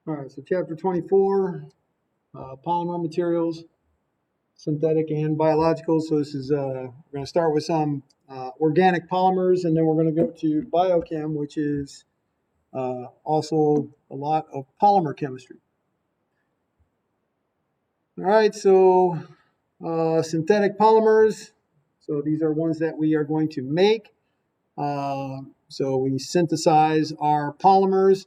All right, so chapter 24, polymer materials, synthetic and biological. So this is, we're going to start with some organic polymers, and then we're going to go to biochem, which is also a lot of polymer chemistry. All right, so synthetic polymers. So these are ones that we are going to make. So we synthesize our polymers.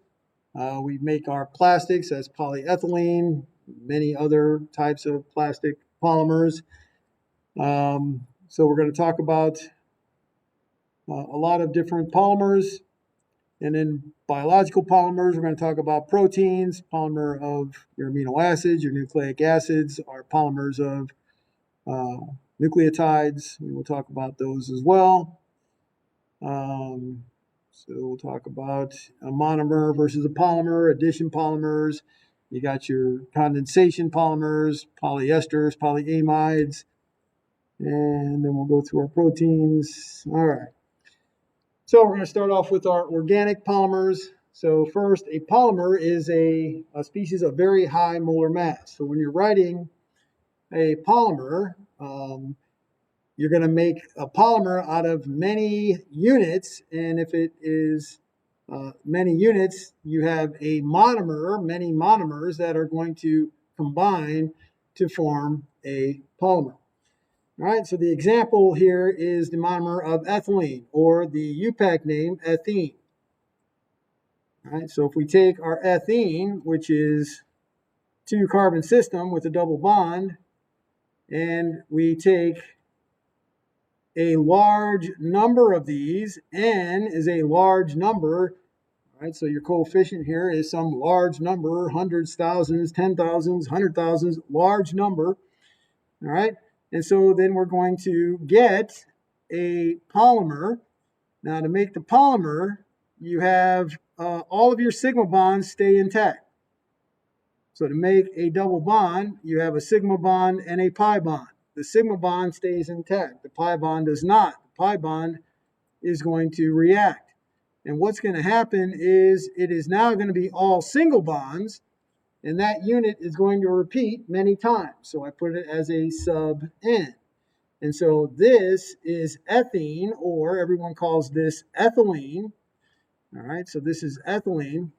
We make our plastics as polyethylene, many other types of plastic polymers. So we're going to talk about a lot of different polymers. And then biological polymers, we're going to talk about proteins, polymer of your amino acids, your nucleic acids, our polymers of nucleotides. We will talk about those as well. So we'll talk about a monomer versus a polymer, addition polymers. You got your condensation polymers, polyesters, polyamides, and then we'll go through our proteins. All right. So we're going to start off with our organic polymers. So first, a polymer is a species of very high molar mass. So when you're writing a polymer, you're going to make a polymer out of many units, and if it is many units, you have a monomer, many monomers that are going to combine to form a polymer. All right, so the example here is the monomer of ethylene, or the UPAC name ethene. All right, so if we take our ethene, which is 2-carbon system with a double bond, and we take a large number of these, n is a large number, right? So your coefficient here is some large number, hundreds, thousands, 10,000s, 100,000s, large number, all right? And so then we're going to get a polymer. Now to make the polymer, you have all of your sigma bonds stay intact. So to make a double bond, you have a sigma bond and a pi bond. The sigma bond stays intact. The pi bond does not. The pi bond is going to react. And what's going to happen is it is now going to be all single bonds, and that unit is going to repeat many times. So I put it as a sub n. And so this is ethene, or everyone calls this ethylene. All right, so this is ethylene.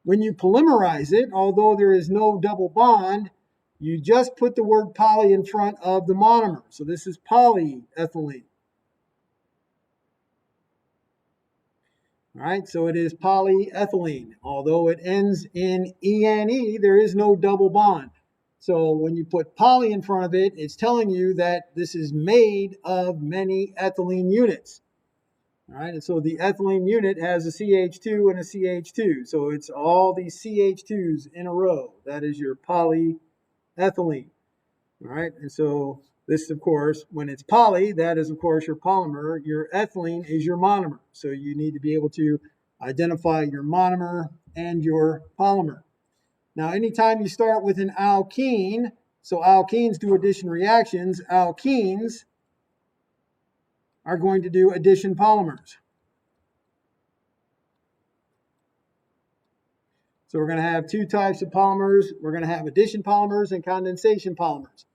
When you polymerize it, although there is no double bond, you just put the word poly in front of the monomer. So this is polyethylene. All right, so it is polyethylene. Although it ends in ene, there is no double bond. So when you put poly in front of it, it's telling you that this is made of many ethylene units. All right, and so the ethylene unit has a CH2 and a CH2. So it's all these CH2s in a row. That is your polyethylene. All right, and so this, of course, when it's poly, that is, of course, your polymer. Your ethylene is your monomer. So you need to be able to identify your monomer and your polymer. Now, anytime you start with an alkene, so alkenes do addition reactions, alkenes are going to do addition polymers. So we're going to have two types of polymers. We're going to have addition polymers and condensation polymers.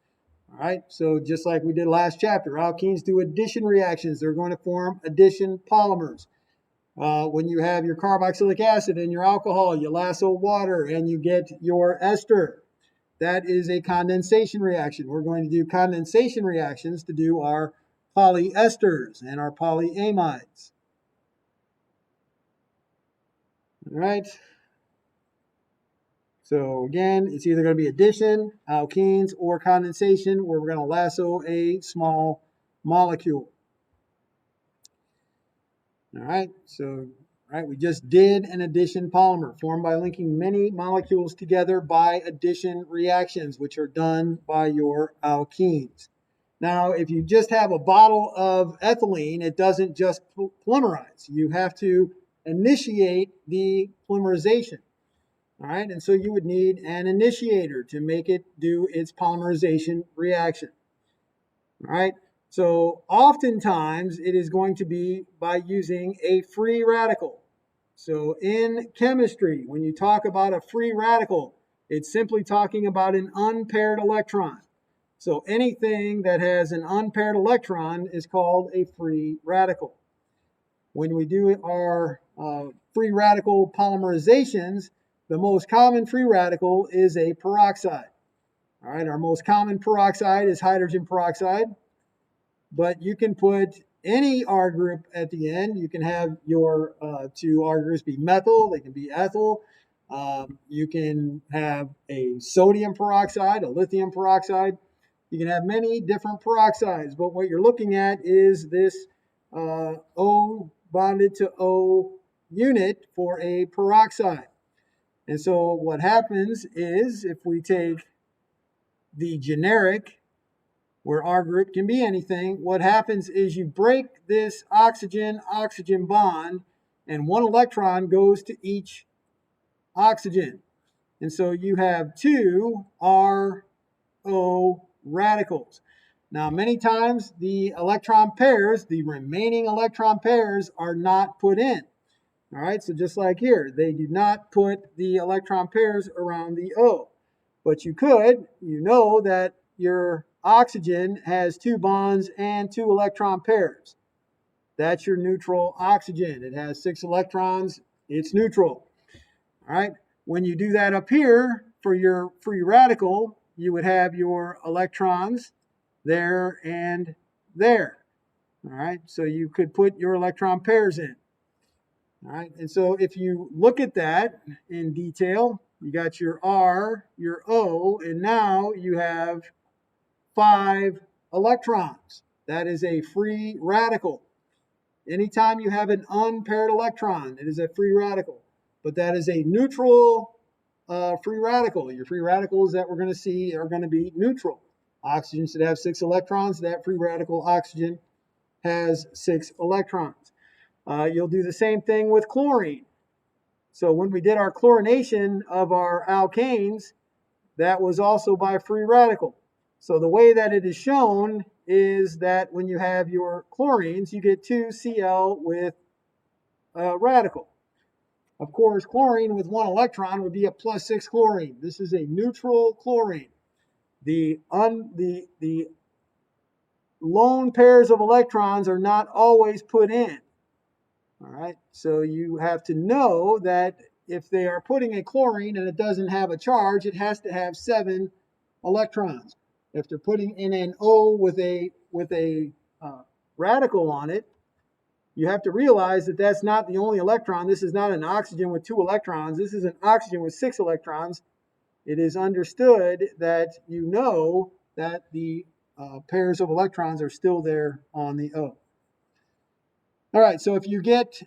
All right, so just like we did last chapter, alkenes do addition reactions. They're going to form addition polymers. When you have your carboxylic acid and your alcohol, you lasso water and you get your ester. That is a condensation reaction. We're going to do condensation reactions to do our polyesters and our polyamides. All right. So again, it's either going to be addition, alkenes, or condensation, where we're going to lasso a small molecule. All right, so we just did an addition polymer formed by linking many molecules together by addition reactions, which are done by your alkenes. Now, if you just have a bottle of ethylene, it doesn't just polymerize. You have to initiate the polymerization. All right, and so you would need an initiator to make it do its polymerization reaction. All right, so oftentimes it is going to be by using a free radical. So in chemistry, when you talk about a free radical, it's simply talking about an unpaired electron. So anything that has an unpaired electron is called a free radical. When we do our free radical polymerizations, the most common free radical is a peroxide. All right, our most common peroxide is hydrogen peroxide, but you can put any R group at the end. You can have your two R groups be methyl, they can be ethyl. You can have a sodium peroxide, a lithium peroxide. You can have many different peroxides, but what you're looking at is this O bonded to O unit for a peroxide. And so what happens is if we take the generic, where R group can be anything, what happens is you break this oxygen-oxygen bond, and one electron goes to each oxygen. And so you have two RO radicals. Now, many times the electron pairs, the remaining electron pairs, are not put in. All right, so just like here, they do not put the electron pairs around the O. But you could, you know that your oxygen has two bonds and two electron pairs. That's your neutral oxygen. It has 6 electrons, it's neutral. All right, when you do that up here for your free radical, you would have your electrons there and there. All right, so you could put your electron pairs in. All right, and so if you look at that in detail, you got your R, your O, and now you have 5 electrons. That is a free radical. Anytime you have an unpaired electron, it is a free radical. But that is a neutral free radical. Your free radicals that we're going to see are going to be neutral. Oxygen should have 6 electrons. That free radical oxygen has 6 electrons. You'll do the same thing with chlorine. So when we did our chlorination of our alkanes, that was also by free radical. So the way that it is shown is that when you have your chlorines, you get 2 Cl with a radical. Of course, chlorine with 1 electron would be a +6 chlorine. This is a neutral chlorine. The lone pairs of electrons are not always put in. All right, so you have to know that if they are putting a chlorine and it doesn't have a charge, it has to have 7 electrons. If they're putting in an O with a radical on it, you have to realize that that's not the only electron. This is not an oxygen with 2 electrons. This is an oxygen with 6 electrons. It is understood that you know that the pairs of electrons are still there on the O. All right, so if you get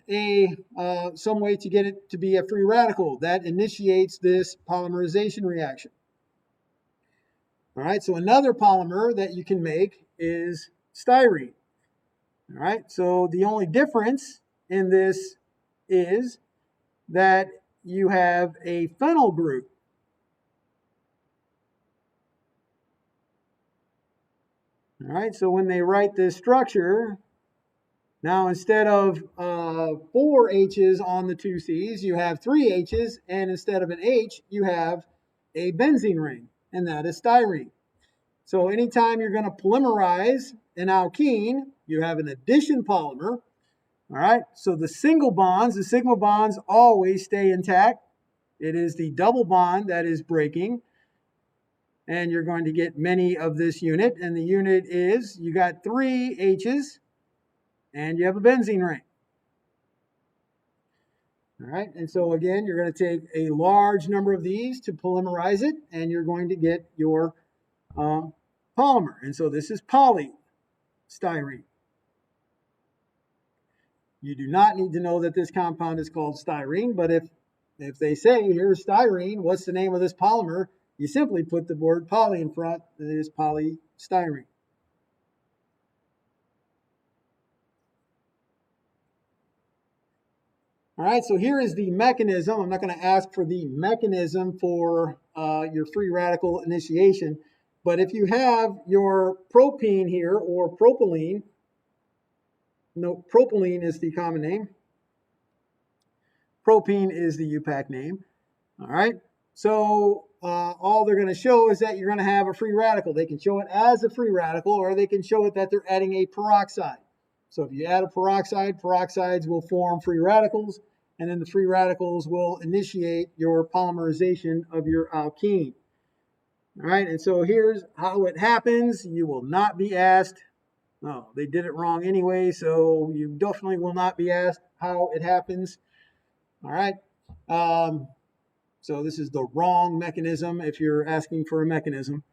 some way to get it to be a free radical, that initiates this polymerization reaction. All right, so another polymer that you can make is styrene. All right, so the only difference in this is that you have a phenyl group. All right, so when they write this structure, now instead of 4 H's on the 2 C's, you have 3 H's, and instead of an H, you have a benzene ring, and that is styrene. So anytime you're going to polymerize an alkene, you have an addition polymer. All right, so the sigma bonds always stay intact. It is the double bond that is breaking, and you're going to get many of this unit, and the unit is, you got 3 H's, and you have a benzene ring. All right, and so again, you're going to take a large number of these to polymerize it, and you're going to get your polymer. And so this is polystyrene. You do not need to know that this compound is called styrene, but if they say, here's styrene, what's the name of this polymer? You simply put the word poly in front, and it is polystyrene. All right, so here is the mechanism. I'm not going to ask for the mechanism for your free radical initiation, but if you have your propene here, or propylene is the common name. propene is the UPAC name. All right. So all they're going to show is that you're going to have a free radical. They can show it as a free radical, or they can show it that they're adding a peroxide. So if you add a peroxide, peroxides will form free radicals, and then the free radicals will initiate your polymerization of your alkene. All right, and so here's how it happens. You will not be asked, no, they did it wrong anyway, so you definitely will not be asked how it happens. All right. So this is the wrong mechanism if you're asking for a mechanism.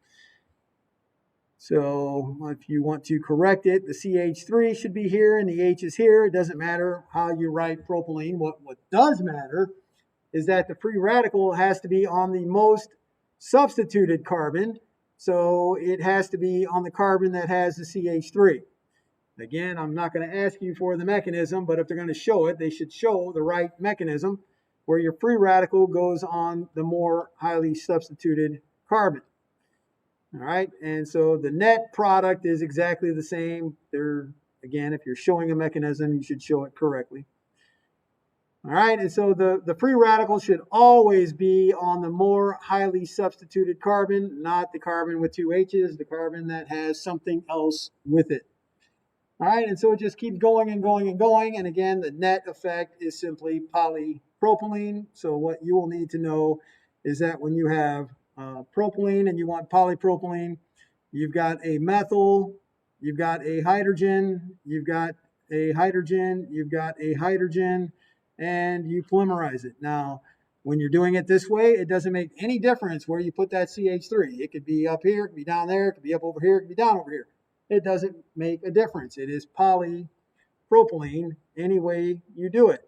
So if you want to correct it, the CH3 should be here and the H is here. It doesn't matter how you write propylene. What does matter is that the free radical has to be on the most substituted carbon. So it has to be on the carbon that has the CH3. Again, I'm not going to ask you for the mechanism, but if they're going to show it, they should show the right mechanism where your free radical goes on the more highly substituted carbon. All right, and so the net product is exactly the same. Again, if you're showing a mechanism, you should show it correctly. All right, and so the free radical should always be on the more highly substituted carbon, not the carbon with two H's, the carbon that has something else with it. All right, and so it just keeps going and going and going. And again, the net effect is simply polypropylene. So what you will need to know is that when you have propylene and you want polypropylene, you've got a methyl, you've got a hydrogen, you've got a hydrogen, you've got a hydrogen, and you polymerize it. Now, when you're doing it this way, it doesn't make any difference where you put that CH3. It could be up here, it could be down there, it could be up over here, it could be down over here. It doesn't make a difference. It is polypropylene any way you do it.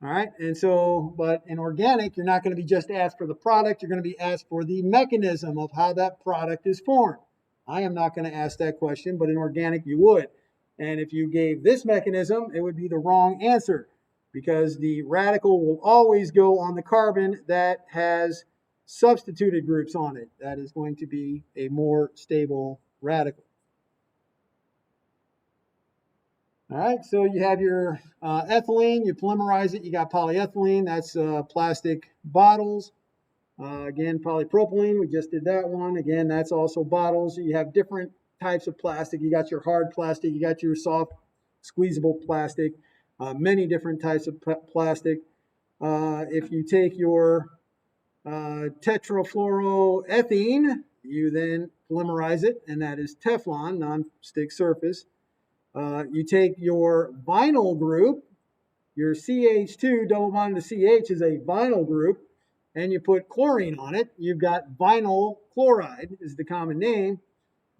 All right, and so, but in organic, you're not going to be just asked for the product, you're going to be asked for the mechanism of how that product is formed. I am not going to ask that question, but in organic, you would. And if you gave this mechanism, it would be the wrong answer because the radical will always go on the carbon that has substituted groups on it. That is going to be a more stable radical. All right, so you have your ethylene, you polymerize it, you got polyethylene, that's plastic bottles. Again, polypropylene, we just did that one. Again, that's also bottles. You have different types of plastic. You got your hard plastic, you got your soft squeezable plastic, many different types of plastic. If you take your tetrafluoroethene, you then polymerize it, and that is Teflon, non-stick surface. You take your vinyl group, your CH2 double bonded to CH is a vinyl group, and you put chlorine on it. You've got vinyl chloride is the common name.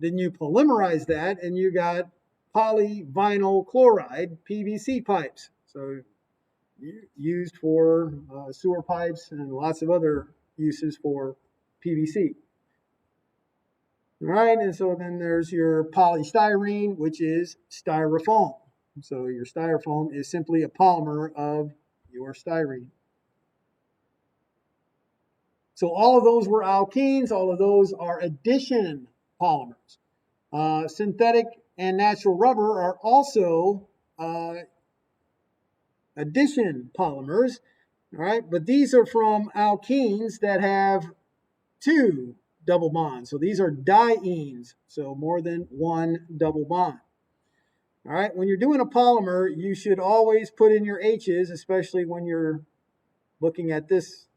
Then you polymerize that, and you got polyvinyl chloride, PVC pipes. So used for sewer pipes and lots of other uses for PVC. All right, and so then there's your polystyrene, which is styrofoam. So your styrofoam is simply a polymer of your styrene. So all of those were alkenes. All of those are addition polymers. Synthetic and natural rubber are also addition polymers. All right, but these are from alkenes that have two double bonds. So these are dienes, so more than one double bond. All right, when you're doing a polymer, you should always put in your H's, especially when you're looking at this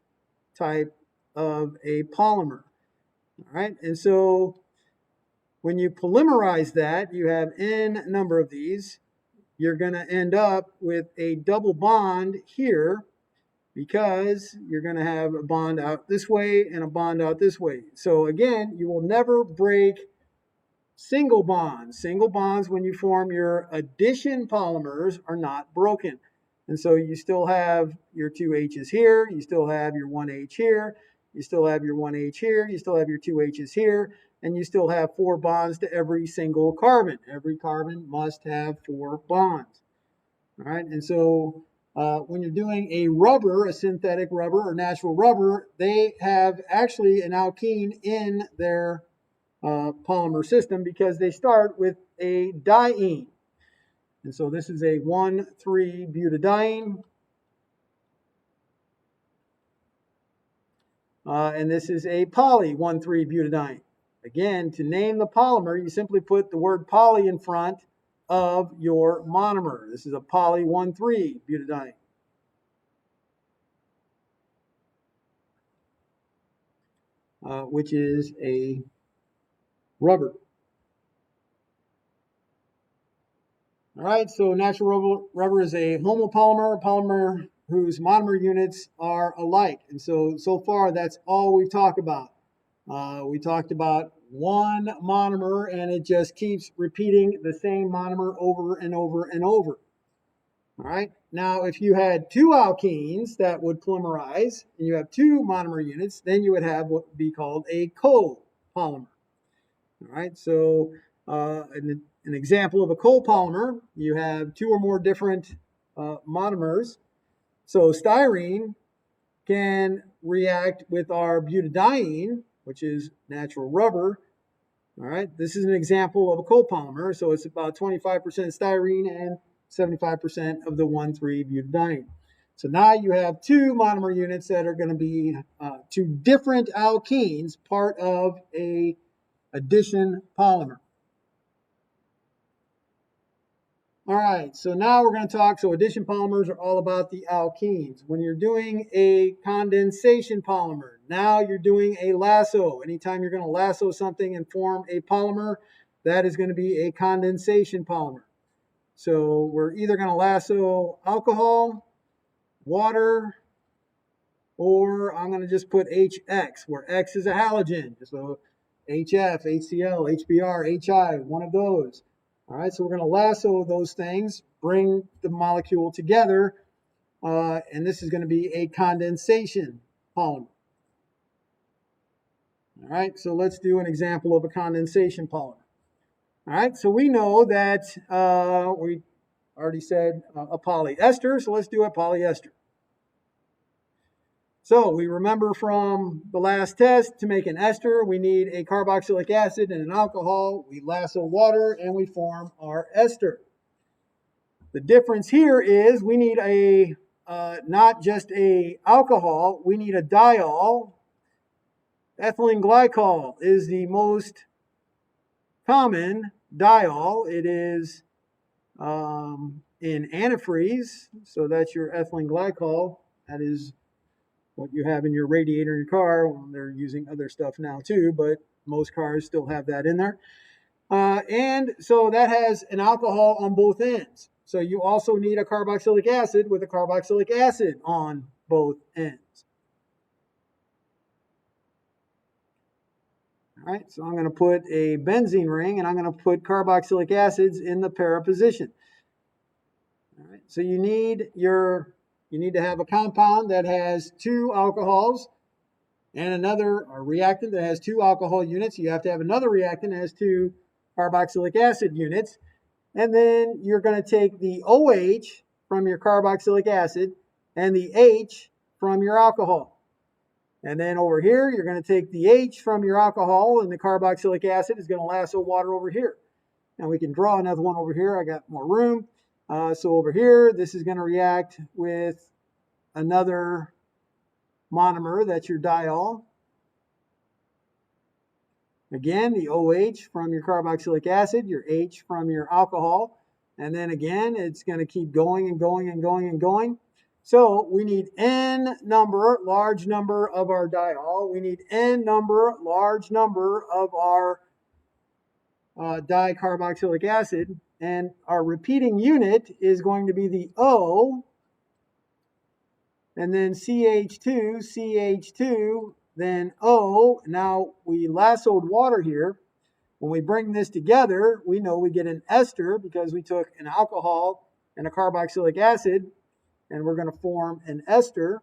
type of a polymer. All right, and so when you polymerize that, you have n number of these. You're going to end up with a double bond here because you're going to have a bond out this way and a bond out this way. So again, you will never break single bonds. Single bonds, when you form your addition polymers, are not broken. And so you still have your two H's here, you still have your one H here, you still have your one H here, you still have your two H's here, and you still have 4 bonds to every single carbon. Every carbon must have 4 bonds. All right, and so when you're doing a rubber, a synthetic rubber or natural rubber, they have actually an alkene in their polymer system because they start with a diene. And so this is a 1,3-butadiene. And this is a poly 1,3-butadiene. Again, to name the polymer, you simply put the word poly in front of your monomer. This is a poly 1,3-butadiene. Which is a rubber. All right, so natural rubber is a homopolymer, a polymer whose monomer units are alike. And so far, that's all we've talked about. We talked about one monomer, and it just keeps repeating the same monomer over and over and over. All right, now if you had two alkenes that would polymerize, and you have two monomer units, then you would have what would be called a copolymer. All right, so an example of a copolymer, you have two or more different monomers. So styrene can react with our butadiene, which is natural rubber. All right, this is an example of a copolymer. So it's about 25% styrene and 75% of the 1,3-butadiene. So now you have two monomer units that are going to be two different alkenes, part of a addition polymer. All right, so now we're going to talk, so addition polymers are all about the alkenes. When you're doing a condensation polymer, now you're doing a lasso. Anytime you're going to lasso something and form a polymer, that is going to be a condensation polymer. So we're either going to lasso alcohol, water, or I'm going to just put HX, where X is a halogen. So HF, HCl, HBr, HI, one of those. All right, so we're going to lasso those things, bring the molecule together, and this is going to be a condensation polymer. All right, so let's do an example of a condensation polymer. All right, so we know that we already said a polyester, so let's do a polyester. So we remember from the last test, to make an ester, we need a carboxylic acid and an alcohol. We lasso water and we form our ester. The difference here is we need a not just a alcohol, we need a diol. Ethylene glycol is the most common diol. It is in antifreeze, so that's your ethylene glycol. That is what you have in your radiator in your car. Well, they're using other stuff now too, but most cars still have that in there. And so that has an alcohol on both ends. So you also need a carboxylic acid with a carboxylic acid on both ends. All right, so I'm going to put a benzene ring and I'm going to put carboxylic acids in the para position. All right, so you need to have a compound that has two alcohols and another reactant that has two alcohol units. You have to have another reactant that has two carboxylic acid units. And then you're going to take the OH from your carboxylic acid and the H from your alcohol. And then over here, you're going to take the H from your alcohol, and the carboxylic acid is going to lasso water over here. Now we can draw another one over here. I got more room. So over here, this is going to react with another monomer, that's your diol. Again, the OH from your carboxylic acid, your H from your alcohol. And then again, it's going to keep going and going and going and going. So we need n number, large number of our diol. We need n number, large number of our dicarboxylic acid. And our repeating unit is going to be the O. And then CH2, CH2, then O. Now we lassoed water here. When we bring this together, we know we get an ester because we took an alcohol and a carboxylic acid, and we're going to form an ester.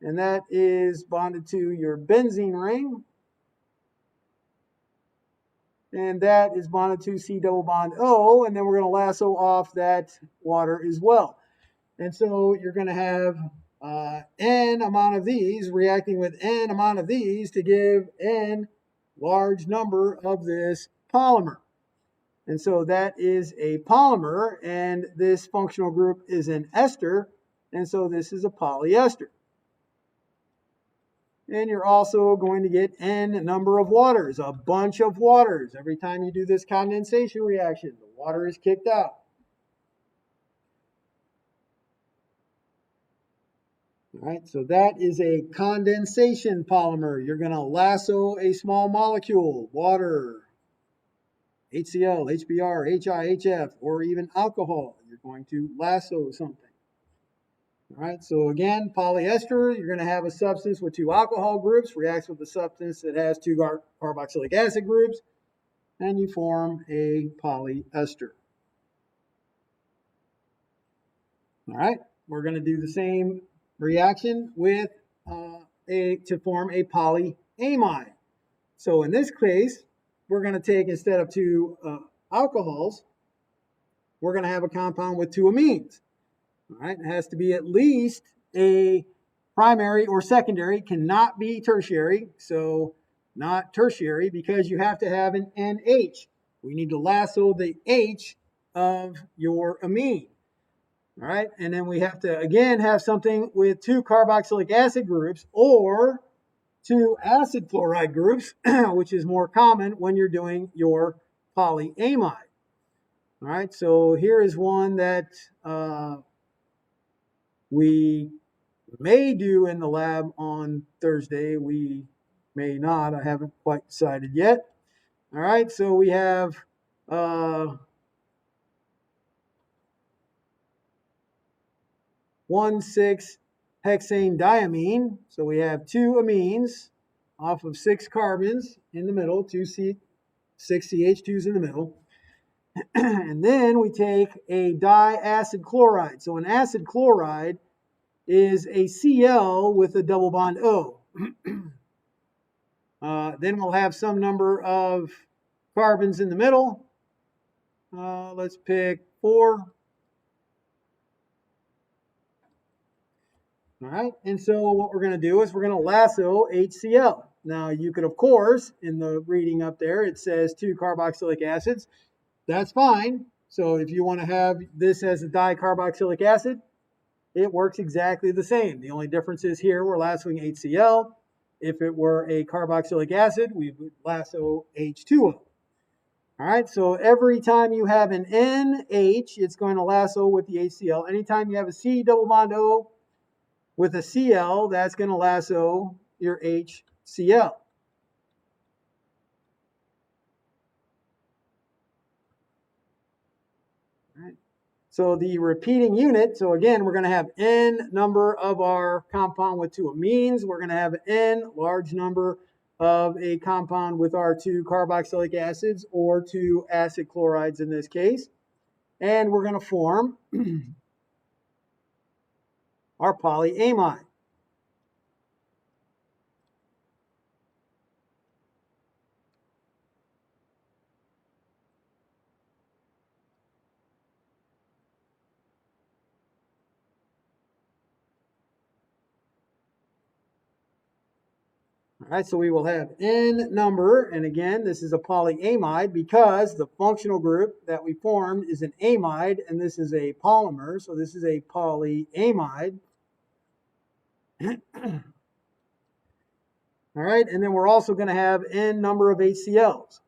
And that is bonded to your benzene ring. And that is bonded to C double bond O, and then we're going to lasso off that water as well. And so you're going to have n amount of these reacting with n amount of these to give n large number of this polymer. And so that is a polymer, and this functional group is an ester, and so this is a polyester. And you're also going to get n number of waters, a bunch of waters. Every time you do this condensation reaction, the water is kicked out. All right, so that is a condensation polymer. You're going to lasso a small molecule, water, HCl, HBr, HI, HF, or even alcohol. You're going to lasso something. All right, so again, polyester, you're going to have a substance with two alcohol groups, reacts with a substance that has two carboxylic acid groups, and you form a polyester. All right, we're going to do the same reaction with to form a polyamide. So in this case, we're going to take, instead of two alcohols, we're going to have a compound with two amines. All right, it has to be at least a primary or secondary, cannot be tertiary. So not tertiary, because you have to have an NH. We need to lasso the H of your amine. All right, and then we have to, again, have something with two carboxylic acid groups or two acid chloride groups, which is more common when you're doing your polyamide. All right, so here is one that we may do in the lab on Thursday. We may not. I haven't quite decided yet. All right, so we have 1,6-hexane diamine. So we have two amines off of 6 carbons in the middle, 6 CH2s in the middle. And then we take a diacid chloride. So an acid chloride is a Cl with a double bond O. Then we'll have some number of carbons in the middle. Let's pick 4. All right, and so what we're going to do is we're going to lasso HCl. Now you could, of course, in the reading up there, it says 2 carboxylic acids. That's fine. So if you want to have this as a dicarboxylic acid, it works exactly the same. The only difference is here we're lassoing HCl. If it were a carboxylic acid, we would lasso H2O. All right, so every time you have an NH, it's going to lasso with the HCl. Anytime you have a C double bond O with a Cl, that's going to lasso your HCl. So the repeating unit, so again, we're going to have n number of our compound with two amines. We're going to have n large number of a compound with our 2 carboxylic acids or 2 acid chlorides in this case. And we're going to form our polyamide. All right, so we will have n number, and again, this is a polyamide because the functional group that we formed is an amide, and this is a polymer, so this is a polyamide. All right, and then we're also going to have n number of HCl's.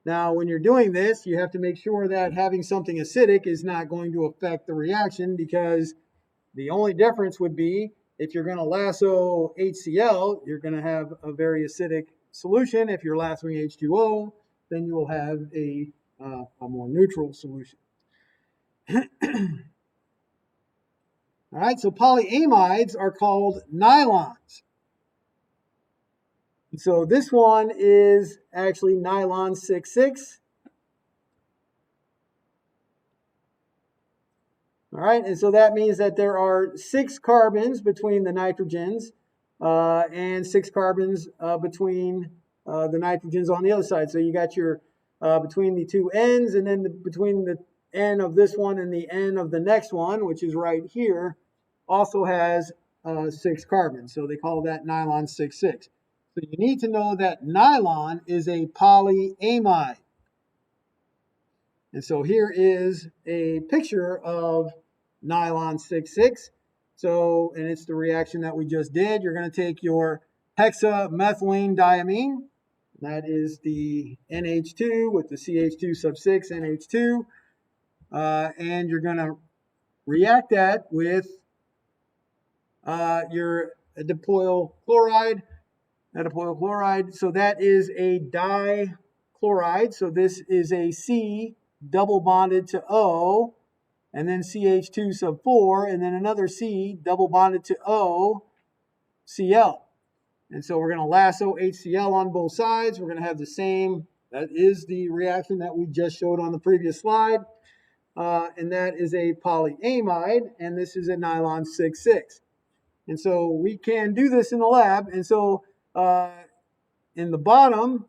Now, when you're doing this, you have to make sure that having something acidic is not going to affect the reaction, because the only difference would be if you're going to lasso HCl, you're going to have a very acidic solution. If you're lassoing H2O, then you will have a more neutral solution. All right, so polyamides are called nylons. So this one is actually nylon 6,6. All right, and so that means that there are 6 carbons between the nitrogens and 6 carbons between the nitrogens on the other side. So you got your between the two ends, and then between the end of this one and the end of the next one, which is right here, also has 6 carbons. So they call that nylon 6,6. So you need to know that nylon is a polyamide. And so here is a picture of nylon 6,6. So, and it's the reaction that we just did. You're going to take your hexamethylene diamine. That is the NH2 with the CH2 sub 6 NH2. And you're going to react that with your dipoyl chloride. So that is a dichloride. So this is a C double bonded to O, and then CH2 sub 4, and then another C double bonded to O, Cl. And so we're going to lasso HCl on both sides. We're going to have the same, that is the reaction that we just showed on the previous slide. And that is a polyamide, and this is a nylon 6,6. And so we can do this in the lab. And so in the bottom,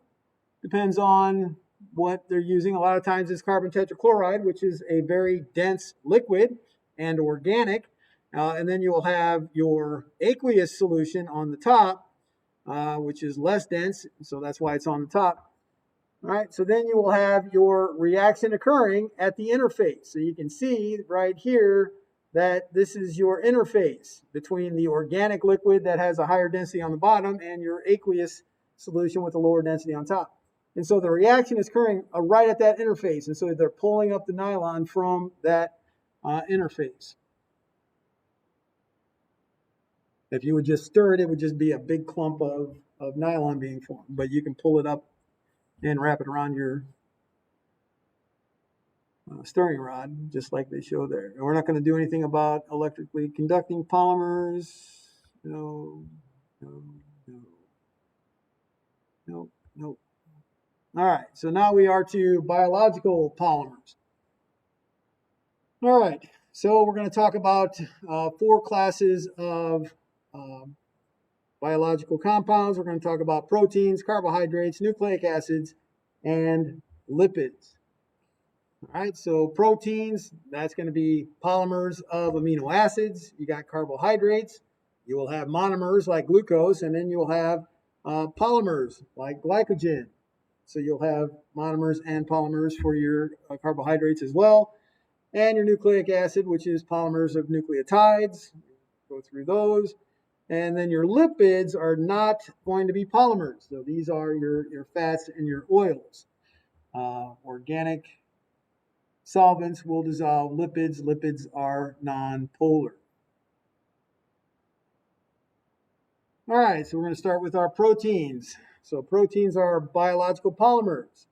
depends on what they're using. A lot of times it's carbon tetrachloride, which is a very dense liquid and organic. And then you'll have your aqueous solution on the top, which is less dense. So that's why it's on the top. All right, so then you will have your reaction occurring at the interface. So you can see right here that this is your interface between the organic liquid that has a higher density on the bottom and your aqueous solution with a lower density on top. And so the reaction is occurring right at that interface. And so they're pulling up the nylon from that interface. If you would just stir it, it would just be a big clump of nylon being formed. But you can pull it up and wrap it around your stirring rod, just like they show there. And we're not going to do anything about electrically conducting polymers. No. All right, so now we are to biological polymers. All right, so we're going to talk about 4 classes of biological compounds. We're going to talk about proteins, carbohydrates, nucleic acids, and lipids. All right, so proteins, that's going to be polymers of amino acids. You got carbohydrates. You will have monomers like glucose, and then you'll have polymers like glycogen. So you'll have monomers and polymers for your carbohydrates as well. And your nucleic acid, which is polymers of nucleotides. Go through those. And then your lipids are not going to be polymers. So these are your fats and your oils. Organic solvents will dissolve lipids. Lipids are non-polar. All right, so we're going to start with our proteins. So proteins are biological polymers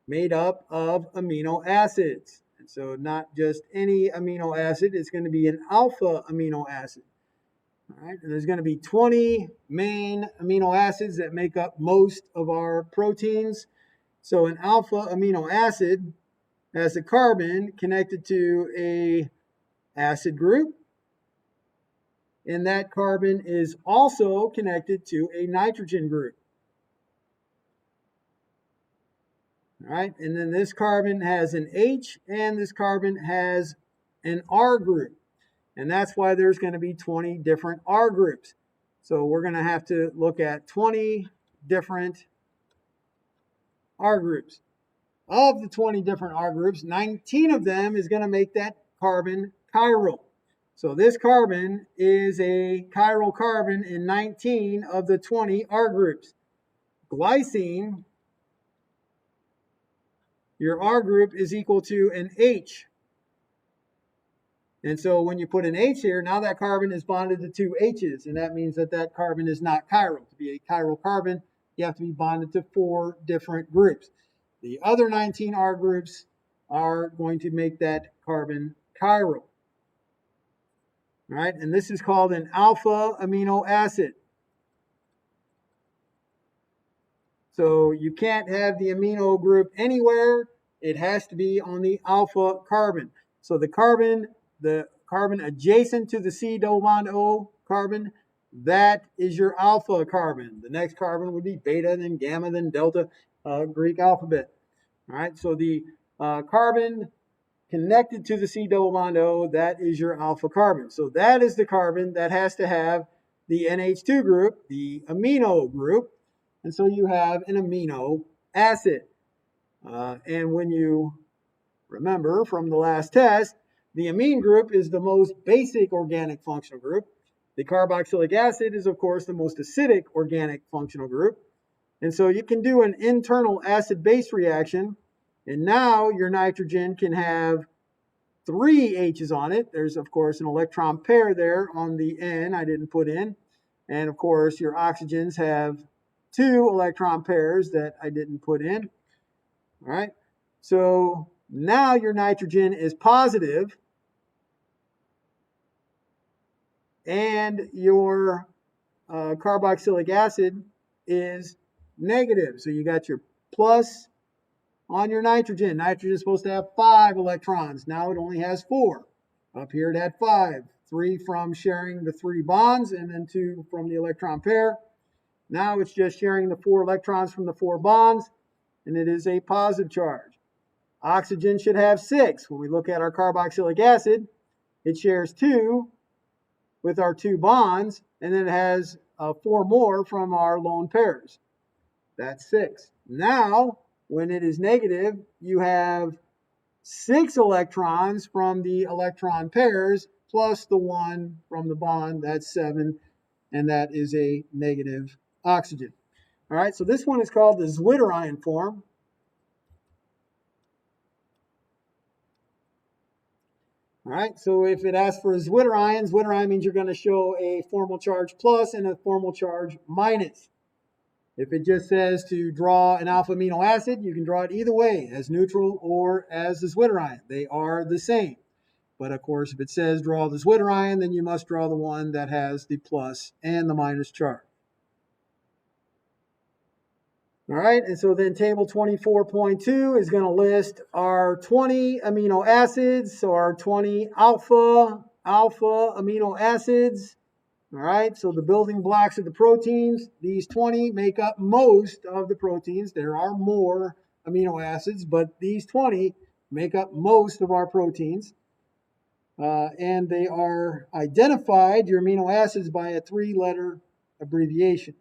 made up of amino acids. And so not just any amino acid, it's going to be an alpha amino acid. All right, and there's going to be 20 main amino acids that make up most of our proteins. So an alpha amino acid has a carbon connected to a acid group, and that carbon is also connected to a nitrogen group. All right, and then this carbon has an H, and this carbon has an R group. And that's why there's going to be 20 different R groups. So we're going to have to look at 20 different R groups. Of the 20 different R groups, 19 of them is going to make that carbon chiral. So this carbon is a chiral carbon in 19 of the 20 R groups. Glycine, your R group is equal to an H. And so when you put an H here, now that carbon is bonded to 2 H's, and that means that that carbon is not chiral. To be a chiral carbon, you have to be bonded to 4 different groups. The other 19 R groups are going to make that carbon chiral. All right, and this is called an alpha amino acid. So you can't have the amino group anywhere. It has to be on the alpha carbon. So the carbon adjacent to the C double bond O carbon, that is your alpha carbon. The next carbon would be beta, then gamma, then delta, Greek alphabet. All right, so the carbon connected to the C double bond O, that is your alpha carbon. So that is the carbon that has to have the NH2 group, the amino group, and so you have an amino acid. And when you remember from the last test, the amine group is the most basic organic functional group. The carboxylic acid is, of course, the most acidic organic functional group. And so you can do an internal acid-base reaction, and now your nitrogen can have 3 H's on it. There's, of course, an electron pair there on the N I didn't put in. And, of course, your oxygens have 2 electron pairs that I didn't put in. All right. So now your nitrogen is positive, and your carboxylic acid is negative. So you got your plus on your nitrogen. Nitrogen is supposed to have 5 electrons. Now it only has 4. Up here it had 5. 3 from sharing the 3 bonds, and then 2 from the electron pair. Now it's just sharing the 4 electrons from the 4 bonds, and it is a positive charge. Oxygen should have 6. When we look at our carboxylic acid, it shares 2 with our 2 bonds, and then it has 4 more from our lone pairs. That's 6. Now, when it is negative, you have 6 electrons from the electron pairs plus the 1 from the bond. That's 7, and that is a negative oxygen. All right, so this one is called the Zwitterion form. All right, so if it asks for a Zwitterion, Zwitterion means you're going to show a formal charge plus and a formal charge minus. If it just says to draw an alpha amino acid, you can draw it either way, as neutral or as the Zwitterion. They are the same. But of course, if it says draw the Zwitterion, then you must draw the one that has the plus and the minus charge. All right, and so then table 24.2 is going to list our 20 amino acids, so our 20 alpha amino acids. All right, so the building blocks of the proteins, these 20 make up most of the proteins. There are more amino acids, but these 20 make up most of our proteins. And they are identified, your amino acids, by a 3-letter abbreviation.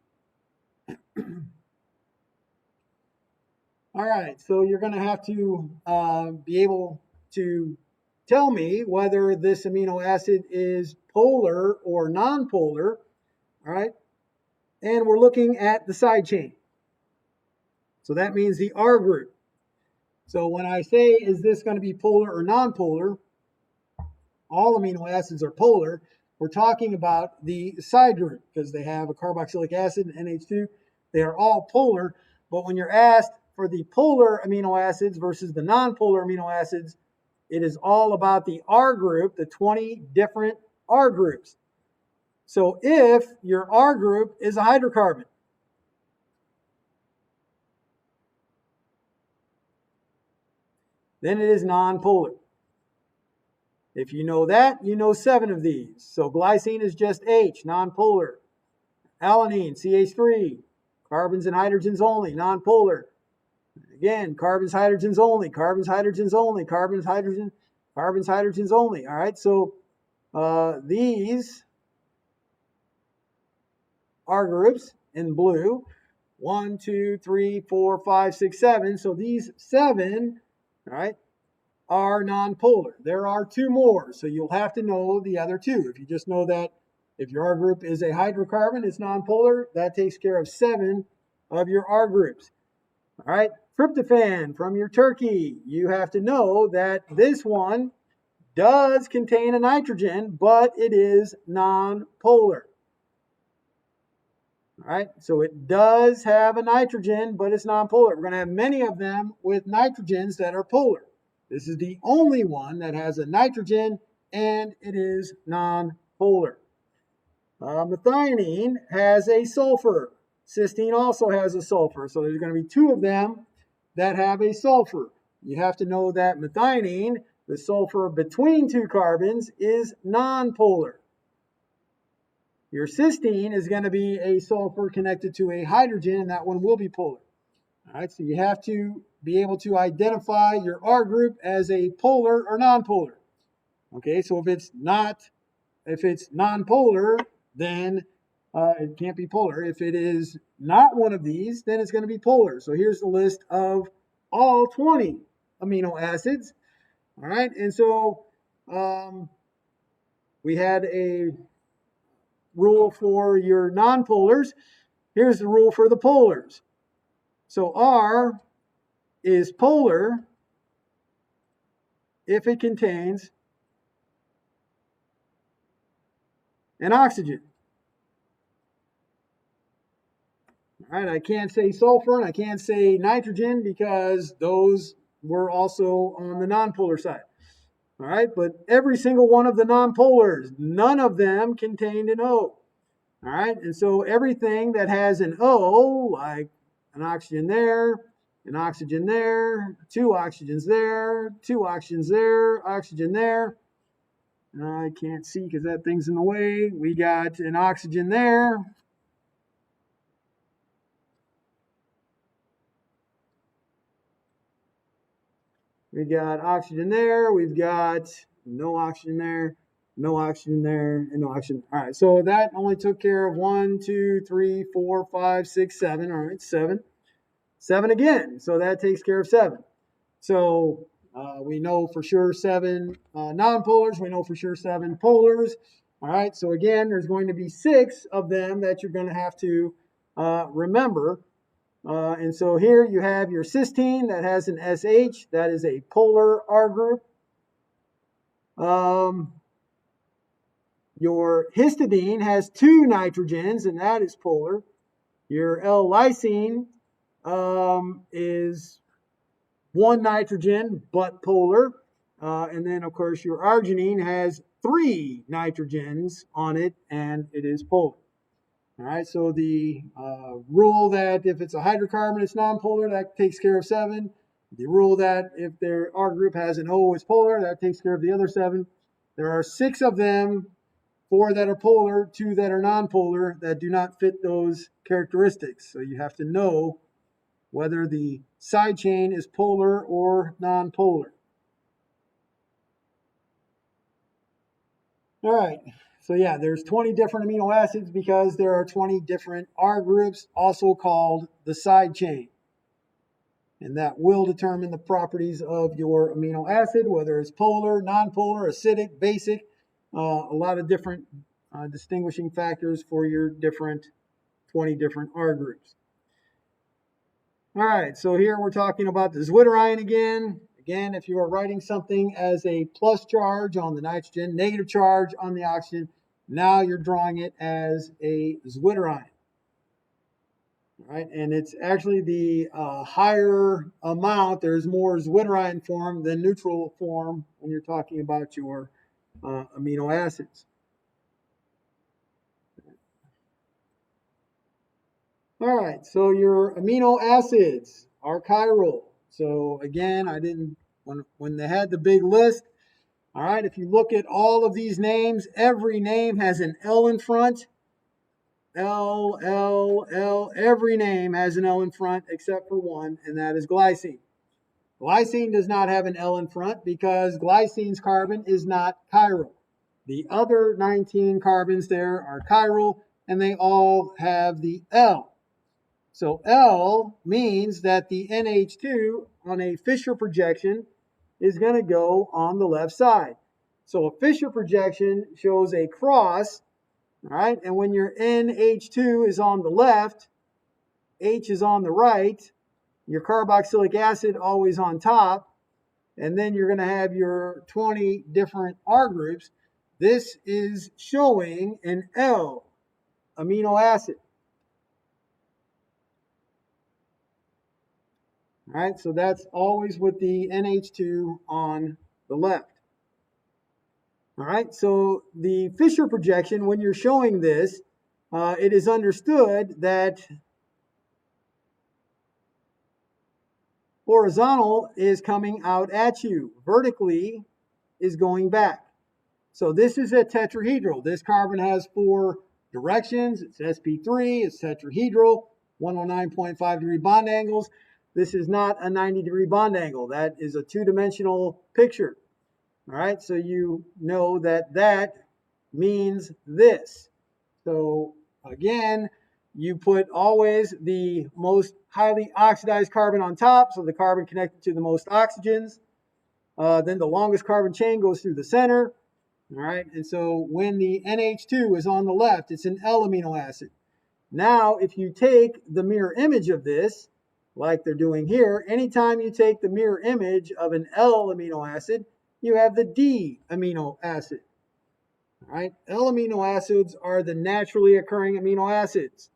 All right, so you're going to have to be able to tell me whether this amino acid is polar or non-polar. All right, and we're looking at the side chain. So that means the R group. So when I say, is this going to be polar or non-polar, all amino acids are polar. We're talking about the side group because they have a carboxylic acid and NH2. They are all polar, but when you're asked for the polar amino acids versus the non-polar amino acids, it is all about the R group, the 20 different R groups. So if your R group is a hydrocarbon, then it is non-polar. If you know that, you know 7 of these. So glycine is just H, non-polar. Alanine, CH3. Carbons and hydrogens only, non-polar. Again, carbons, hydrogens only, carbons, hydrogens only, carbons, hydrogens only. All right, so these R groups in blue, 1, 2, 3, 4, 5, 6, 7. So these 7, all right, are non-polar. There are 2 more, so you'll have to know the other 2. If you just know that if your R group is a hydrocarbon, it's non-polar, that takes care of 7 of your R groups. All right, tryptophan from your turkey. You have to know that this one does contain a nitrogen, but it is non-polar. All right, so it does have a nitrogen, but it's non-polar. We're going to have many of them with nitrogens that are polar. This is the only one that has a nitrogen, and it is non-polar. Methionine has a sulfur. Cysteine also has a sulfur. So there's going to be 2 of them that have a sulfur. You have to know that methionine, the sulfur between 2 carbons, is non-polar. Your cysteine is going to be a sulfur connected to a hydrogen, and that one will be polar. All right, so you have to be able to identify your R group as a polar or non-polar. Okay, so if it's non-polar, then it can't be polar. If it is not one of these, then it's going to be polar. So here's the list of all 20 amino acids. All right, and so we had a rule for your nonpolars. Here's the rule for the polars. So R is polar if it contains an oxygen. All right, I can't say sulfur and I can't say nitrogen because those were also on the nonpolar side. All right, but every single one of the nonpolars, none of them contained an O. All right, and so everything that has an O, like an oxygen there, an oxygen there, two oxygens there, two oxygens there, oxygen there. I can't see because that thing's in the way. We got an oxygen there. We got oxygen there. We've got no oxygen there, no oxygen there, and no oxygen. All right, so that only took care of 1, 2, 3, 4, 5, 6, 7. All right, 7. 7 again. So that takes care of 7. So we know for sure 7 nonpolars. We know for sure 7 polars. All right, so again, there's going to be 6 of them that you're going to have to remember. And so here you have your cysteine that has an SH. That is a polar R group. Your histidine has 2 nitrogens, and that is polar. Your L-lysine is 1 nitrogen, but polar. And then, of course, your arginine has 3 nitrogens on it, and it is polar. All right, so the rule that if it's a hydrocarbon, it's nonpolar, that takes care of 7. The rule that if their R group has an O, it's polar, that takes care of the other 7. There are 6 of them, 4 that are polar, 2 that are nonpolar, that do not fit those characteristics. So you have to know whether the side chain is polar or nonpolar. All right, so yeah, there's 20 different amino acids because there are 20 different R groups, also called the side chain. And that will determine the properties of your amino acid, whether it's polar, nonpolar, acidic, basic, a lot of different distinguishing factors for your 20 different R groups. All right, so here we're talking about the zwitterion again. Again, if you are writing something as a plus charge on the nitrogen, negative charge on the oxygen, now you're drawing it as a zwitterion. All right, and it's actually the higher amount. There's more zwitterion form than neutral form when you're talking about your amino acids. All right, so your amino acids are chiral. So again, I didn't, when they had the big list, all right, if you look at all of these names, every name has an L in front. L, L, L, every name has an L in front except for one, and that is glycine. Glycine does not have an L in front because glycine's carbon is not chiral. The other 19 carbons there are chiral, and they all have the L. So L means that the NH2 on a Fisher projection is going to go on the left side. So a Fisher projection shows a cross, all right? And when your NH2 is on the left, H is on the right, your carboxylic acid always on top, and then you're going to have your 20 different R groups. This is showing an L amino acid. All right, so that's always with the NH2 on the left. All right, so the Fisher projection, when you're showing this, it is understood that horizontal is coming out at you. Vertically is going back. So this is a tetrahedral. This carbon has 4 directions. It's sp3, it's tetrahedral, 109.5 degree bond angles. This is not a 90-degree bond angle. That is a 2-dimensional picture. All right, so you know that that means this. So again, you put always the most highly oxidized carbon on top, so the carbon connected to the most oxygens. Then the longest carbon chain goes through the center. All right, and so when the NH2 is on the left, it's an L amino acid. Now, if you take the mirror image of this, like they're doing here, anytime you take the mirror image of an L amino acid, you have the D amino acid. All right, L amino acids are the naturally occurring amino acids.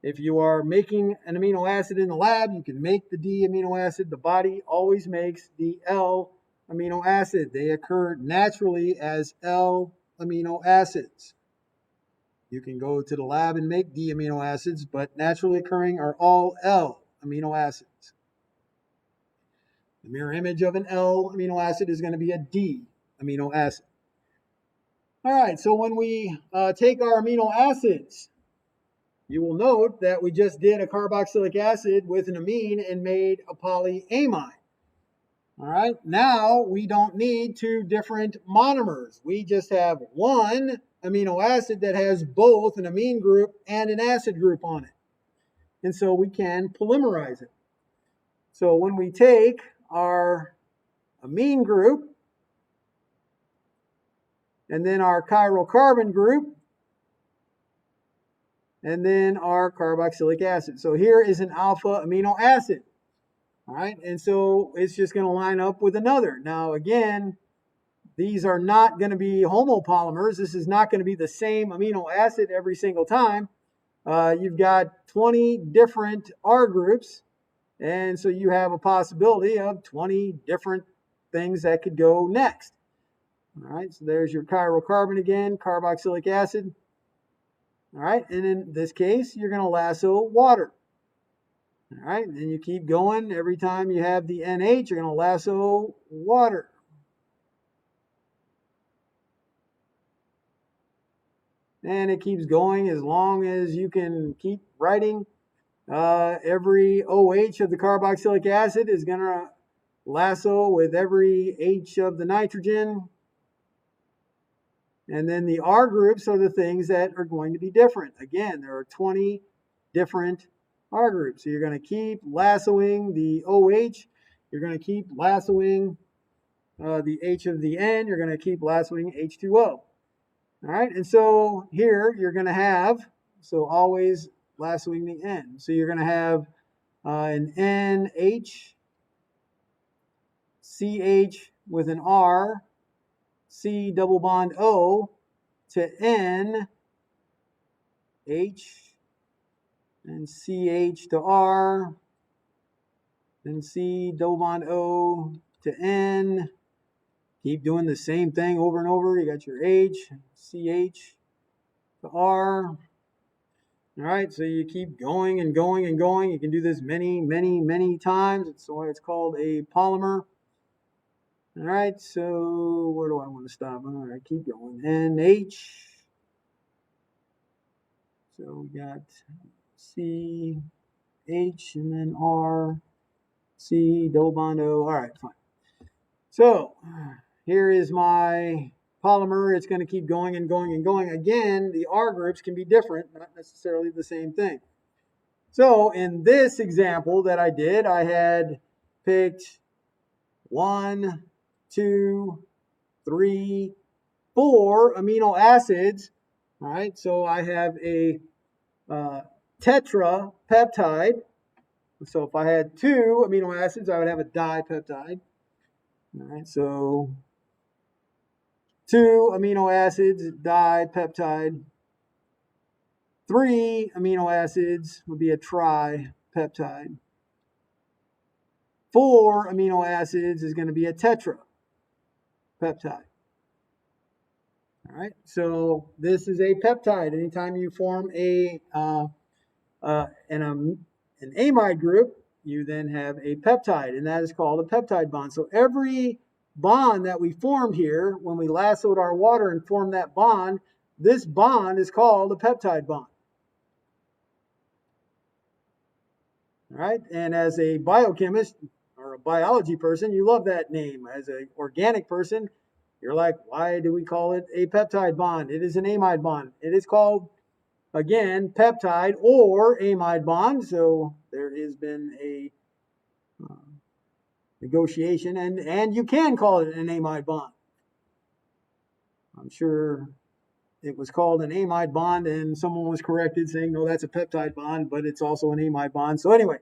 If you are making an amino acid in the lab, you can make the D amino acid. The body always makes the L amino acid. They occur naturally as L amino acids. You can go to the lab and make D amino acids, but naturally occurring are all L amino acids. The mirror image of an L amino acid is going to be a D amino acid. All right, so when we take our amino acids, you will note that we just did a carboxylic acid with an amine and made a polyamide. All right, now we don't need two different monomers. We just have one amino acid that has both an amine group and an acid group on it. And so we can polymerize it. So when we take our amine group and then our chiral carbon group and then our carboxylic acid. So here is an alpha amino acid. All right, and so it's just going to line up with another. Now, again, these are not going to be homopolymers. This is not going to be the same amino acid every single time. You've got 20 different R groups, and so you have a possibility of 20 different things that could go next. All right, so there's your chiral carbon again, carboxylic acid. All right, and in this case, you're going to lasso water. All right, and then you keep going. Every time you have the NH, you're going to lasso water. And it keeps going as long as you can keep writing. Every OH of the carboxylic acid is going to lasso with every H of the nitrogen. And then the R groups are the things that are going to be different. Again, there are 20 different R groups. So you're going to keep lassoing the OH. You're going to keep lassoing the H of the N. You're going to keep lassoing H2O. All right, and so here you're going to have, so always lassoing the N. So you're going to have an NH, CH with an R, C double bond O to N, H, and CH to R, then C double bond O to N. Keep doing the same thing over and over. You got your H, CH to R. All right, so you keep going and going and going. You can do this many, many, many times. It's why it's called a polymer. All right, so where do I want to stop? All right, keep going. NH. So we got C, H, and then R, C, double bond O. All right, fine. So here is my polymer. It's going to keep going and going and going. Again, the R groups can be different, not necessarily the same thing. So in this example that I did, I had picked 1, 2, 3, 4 amino acids. All right, so I have a tetrapeptide. So if I had 2 amino acids, I would have a dipeptide. All right, so 2 amino acids, dipeptide. 3 amino acids would be a tripeptide. 4 amino acids is going to be a tetrapeptide. All right, so this is a peptide. Anytime you form an amide group, you then have a peptide, and that is called a peptide bond. So every bond that we formed here, when we lassoed our water and formed that bond, this bond is called a peptide bond. All right, and as a biochemist or a biology person, you love that name. As an organic person, you're like, why do we call it a peptide bond? It is an amide bond. It is called, again, peptide or amide bond. So there has been a negotiation, and you can call it an amide bond. I'm sure it was called an amide bond, and someone was corrected saying, no, that's a peptide bond, but it's also an amide bond. So anyway,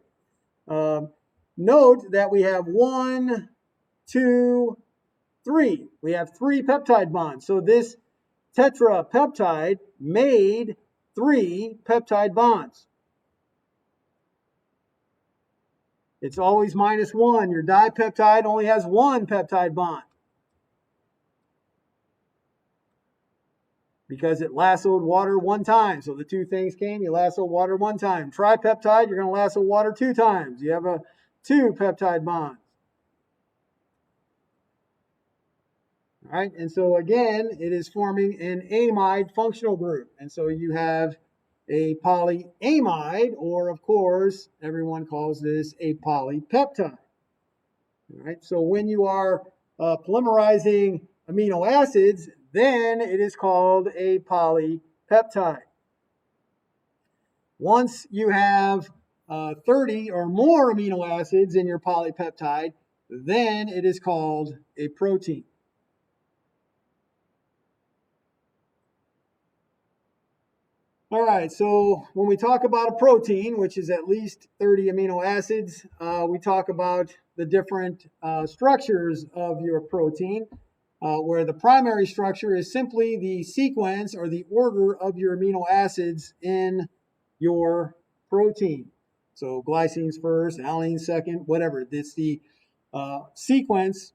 note that we have 1, 2, 3. We have 3 peptide bonds. So this tetrapeptide made 3 peptide bonds. It's always -1. Your dipeptide only has 1 peptide bond, because it lassoed water 1 time. So the 2 things came, you lassoed water 1 time. Tripeptide, you're going to lasso water 2 times. You have a 2 peptide bonds. All right, and so again, it is forming an amide functional group. And so you have a polyamide, or of course, everyone calls this a polypeptide. All right, so when you are polymerizing amino acids, then it is called a polypeptide. Once you have 30 or more amino acids in your polypeptide, then it is called a protein. All right, so when we talk about a protein, which is at least 30 amino acids, we talk about the different structures of your protein, where the primary structure is simply the sequence or the order of your amino acids in your protein. So glycines first, alanine second, whatever. It's the sequence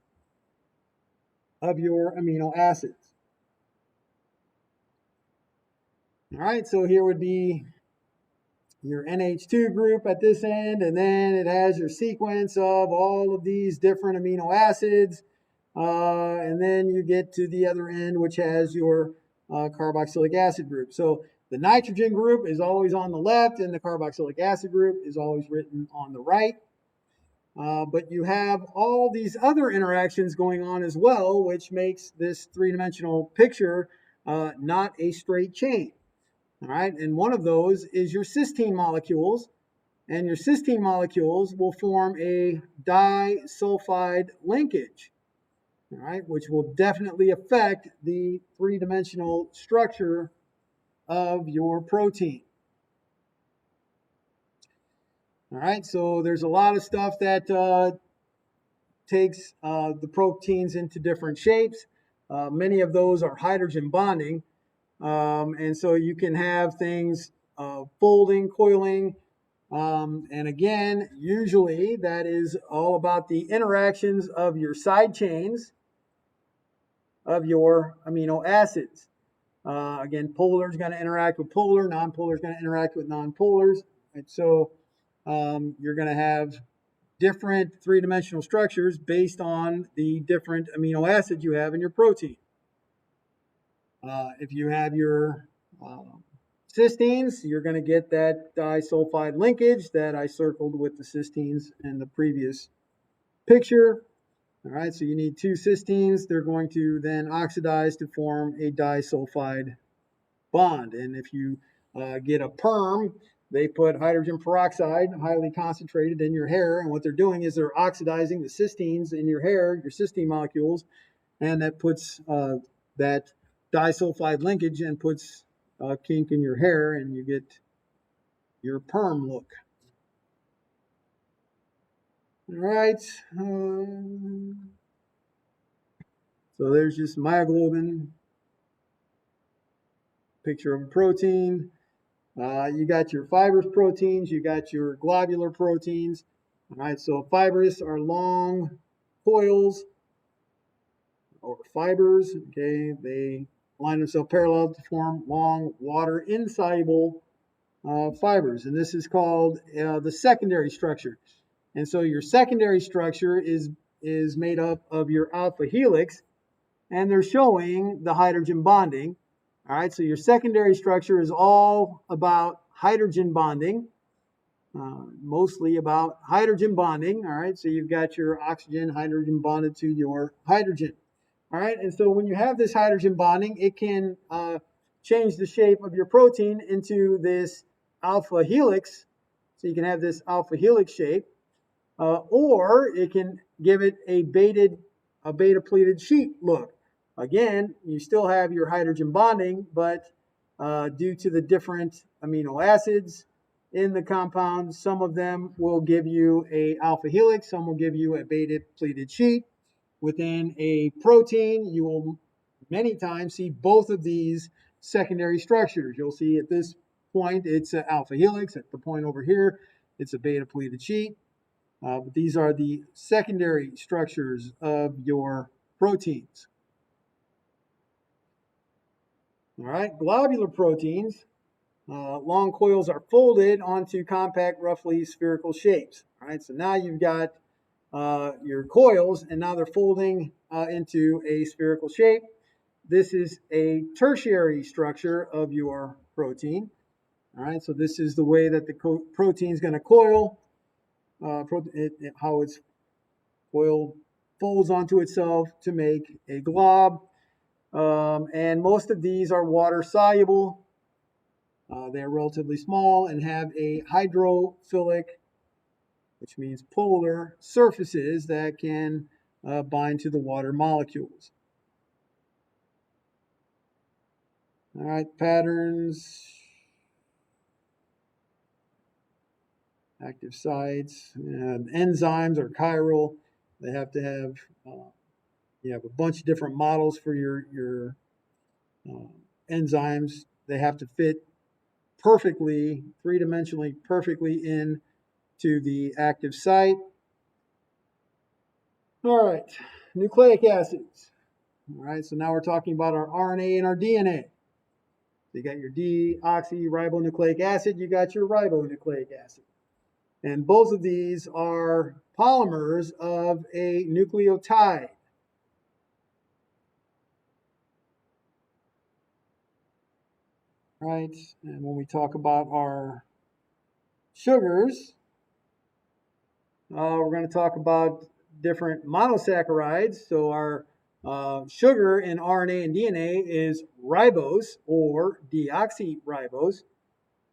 of your amino acids. All right, so here would be your NH2 group at this end, and then it has your sequence of all of these different amino acids, and then you get to the other end, which has your carboxylic acid group. So the nitrogen group is always on the left, and the carboxylic acid group is always written on the right. But you have all these other interactions going on as well, which makes this three-dimensional picture not a straight chain. All right, and one of those is your cysteine molecules, and your cysteine molecules will form a disulfide linkage, all right, which will definitely affect the three-dimensional structure of your protein. All right, so there's a lot of stuff that takes the proteins into different shapes. Many of those are hydrogen bonding. And so you can have things folding, coiling, and again, usually that is all about the interactions of your side chains of your amino acids. Again, polar is going to interact with polar, non-polar is going to interact with non-polars. And so you're going to have different three-dimensional structures based on the different amino acids you have in your protein. If you have your cysteines, you're going to get that disulfide linkage that I circled with the cysteines in the previous picture. All right, so you need 2 cysteines. They're going to then oxidize to form a disulfide bond. And if you get a perm, they put hydrogen peroxide, highly concentrated, in your hair. And what they're doing is they're oxidizing the cysteines in your hair, your cysteine molecules, and that puts that disulfide linkage and puts a kink in your hair, and you get your perm look. All right. So there's just myoglobin, picture of a protein. You got your fibrous proteins, you got your globular proteins. All right, so fibrous are long coils or fibers. Okay, they line themselves parallel to form long water-insoluble fibers, and this is called the secondary structure. And so your secondary structure is made up of your alpha helix, and they're showing the hydrogen bonding. All right, so your secondary structure is all about hydrogen bonding, mostly about hydrogen bonding. All right, so you've got your oxygen, hydrogen bonded to your hydrogen. All right, and so when you have this hydrogen bonding, it can change the shape of your protein into this alpha helix. So you can have this alpha helix shape, or it can give it a beta pleated sheet look. Again, you still have your hydrogen bonding, but due to the different amino acids in the compound, some of them will give you a alpha helix, some will give you a beta pleated sheet. Within a protein, you will many times see both of these secondary structures. You'll see at this point it's an alpha helix, at the point over here it's a beta pleated sheet. But these are the secondary structures of your proteins. All right, globular proteins, long coils are folded onto compact, roughly spherical shapes. All right, so now you've got your coils, and now they're folding into a spherical shape. This is a tertiary structure of your protein. All right, so this is the way that the protein is going to coil, how its coil folds onto itself to make a glob. And most of these are water soluble. They're relatively small and have a hydrophilic, which means polar surfaces that can bind to the water molecules. All right, patterns, active sites, enzymes are chiral. They have to have, you have a bunch of different models for your enzymes. They have to fit perfectly, three-dimensionally perfectly in to the active site. All right, nucleic acids. All right, so now we're talking about our RNA and our DNA. So you got your deoxyribonucleic acid, you got your ribonucleic acid. And both of these are polymers of a nucleotide. Right, and when we talk about our sugars, we're going to talk about different monosaccharides. So our sugar in RNA and DNA is ribose or deoxyribose.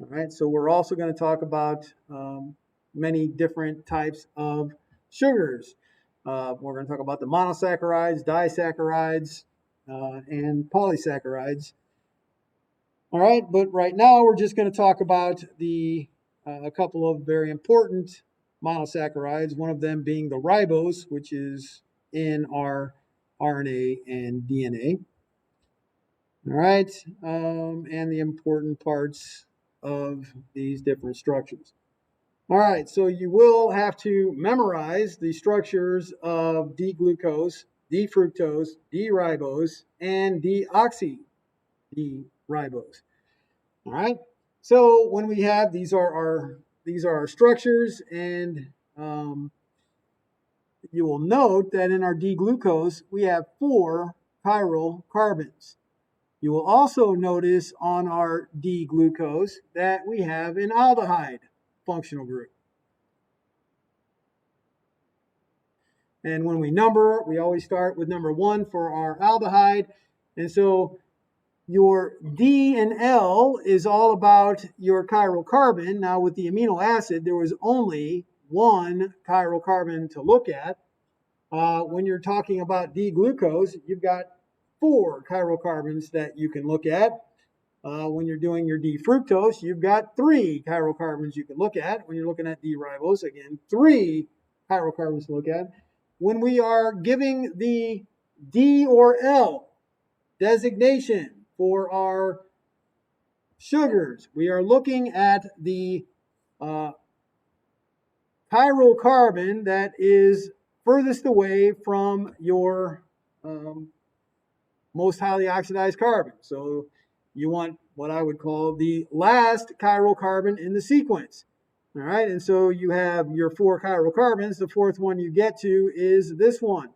All right, so we're also going to talk about many different types of sugars. We're going to talk about the monosaccharides, disaccharides, and polysaccharides. All right, but right now we're just going to talk about a couple of very important monosaccharides, one of them being the ribose, which is in our RNA and DNA. All right, and the important parts of these different structures. All right, so you will have to memorize the structures of D-glucose, D-fructose, D-ribose, and deoxy D-ribose. All right, so when we have these are our structures, and you will note that in our D-glucose we have 4 chiral carbons. You will also notice on our D-glucose that we have an aldehyde functional group. And when we number, we always start with number 1 for our aldehyde. And so your D and L is all about your chiral carbon. Now with the amino acid, there was only 1 chiral carbon to look at. When you're talking about D-glucose, you've got 4 chiral carbons that you can look at. When you're doing your D-fructose, you've got 3 chiral carbons you can look at. When you're looking at D-ribose, again, 3 chiral carbons to look at. When we are giving the D or L designation for our sugars, we are looking at the chiral carbon that is furthest away from your most highly oxidized carbon. So you want what I would call the last chiral carbon in the sequence. All right, and so you have your 4 chiral carbons. The 4th one you get to is this one.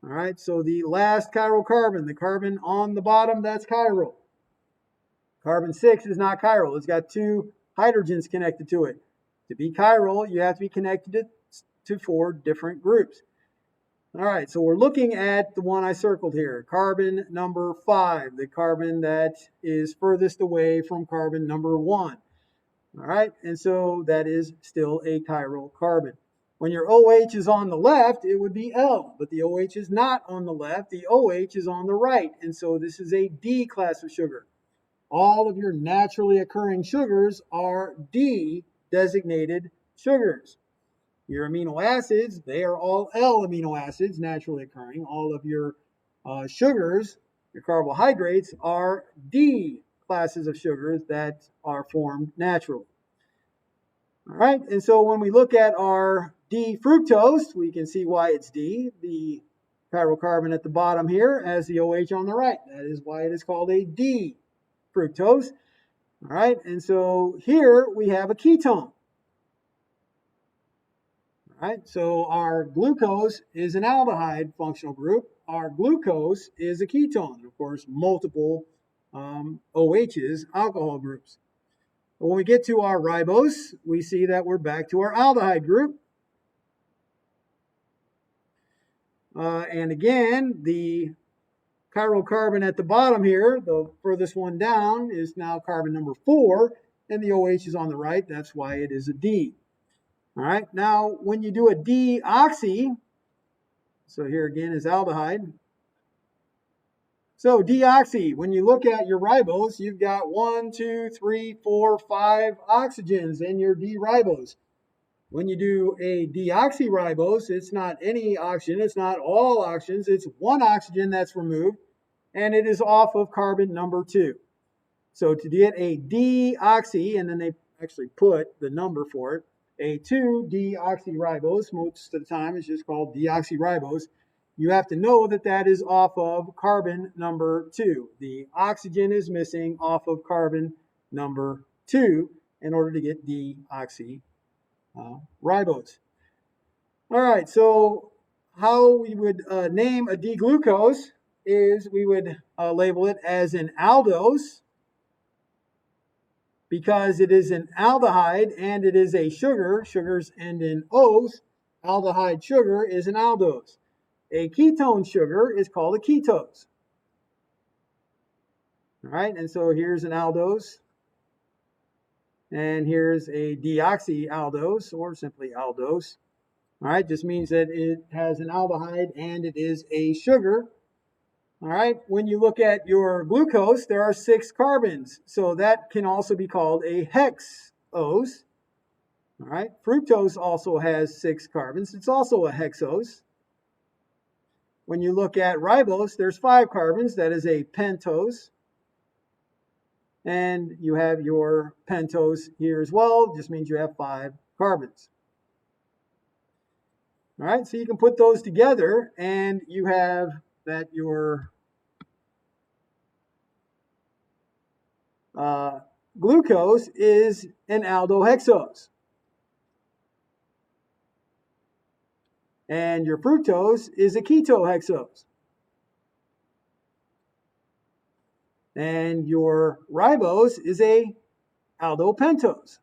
All right, so the last chiral carbon, the carbon on the bottom, that's chiral. Carbon 6 is not chiral. It's got 2 hydrogens connected to it. To be chiral, you have to be connected to 4 different groups. All right, so we're looking at the one I circled here, carbon number 5, the carbon that is furthest away from carbon number 1. All right, and so that is still a chiral carbon. When your OH is on the left, it would be L, but the OH is not on the left. The OH is on the right, and so this is a D class of sugar. All of your naturally occurring sugars are D designated sugars. Your amino acids, they are all L amino acids, naturally occurring. All of your sugars, your carbohydrates, are D classes of sugars that are formed naturally. All right, and so when we look at our D-fructose, we can see why it's D. The chiral carbon at the bottom here has the OH on the right. That is why it is called a D-fructose. All right, and so here we have a ketone. All right, so our glucose is an aldehyde functional group. Our glucose is a ketone. Of course, multiple OHs, alcohol groups. When we get to our ribose, we see that we're back to our aldehyde group. And again, the chiral carbon at the bottom here, the furthest one down, is now carbon number 4, and the OH is on the right. That's why it is a D. All right, now when you do a deoxy, so here again is aldehyde. So deoxy, when you look at your ribose, you've got 1, 2, 3, 4, 5 oxygens in your D-ribose. When you do a deoxyribose, it's not any oxygen, it's not all oxygens, it's one oxygen that's removed, and it is off of carbon number 2. So to get a deoxy, and then they actually put the number for it, a 2-deoxyribose, most of the time it's just called deoxyribose, you have to know that that is off of carbon number 2. The oxygen is missing off of carbon number 2 in order to get deoxyribose. All right, so how we would name a D-glucose is we would label it as an aldose because it is an aldehyde and it is a sugar. Sugars end in O's. Aldehyde sugar is an aldose. A ketone sugar is called a ketose. All right, and so here's an aldose. And here's a deoxyaldose, or simply aldose. All right, just means that it has an aldehyde and it is a sugar. All right, when you look at your glucose, there are 6 carbons. So that can also be called a hexose. All right, fructose also has 6 carbons. It's also a hexose. When you look at ribose, there's 5 carbons. That is a pentose. And you have your pentose here as well. Just means you have 5 carbons. All right, so you can put those together and you have that your glucose is an aldohexose. And your fructose is a ketohexose. And your ribose is a aldopentose.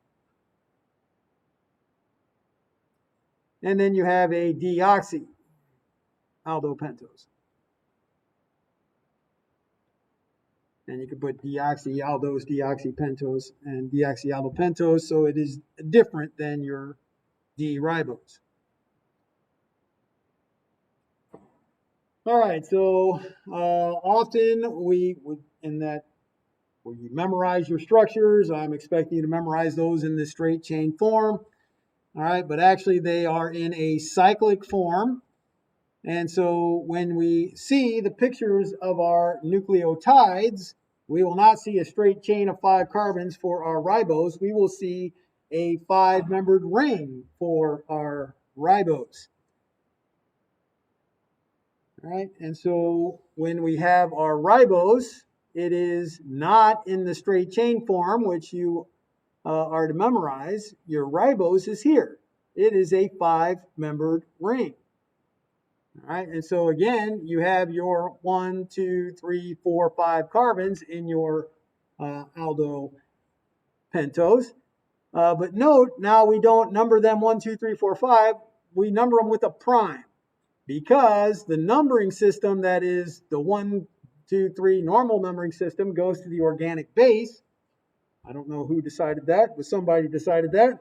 And then you have a deoxy aldopentose. And you can put deoxyaldose, deoxypentose, and deoxyaldopentose, so it is different than your D-ribose. All right, so often we memorize your structures. I'm expecting you to memorize those in the straight chain form. All right, but actually they are in a cyclic form. And so when we see the pictures of our nucleotides, we will not see a straight chain of 5 carbons for our ribose. We will see a 5-membered ring for our ribose. All right, and so when we have our ribose, it is not in the straight chain form, which you are to memorize. Your ribose is here. It is a 5-membered ring. All right, and so again, you have your 1, 2, 3, 4, 5 carbons in your aldopentose. But note, now we don't number them 1, 2, 3, 4, 5. We number them with a prime because the numbering system that is the 1, 2, 3 normal numbering system goes to the organic base. I don't know who decided that, but somebody decided that.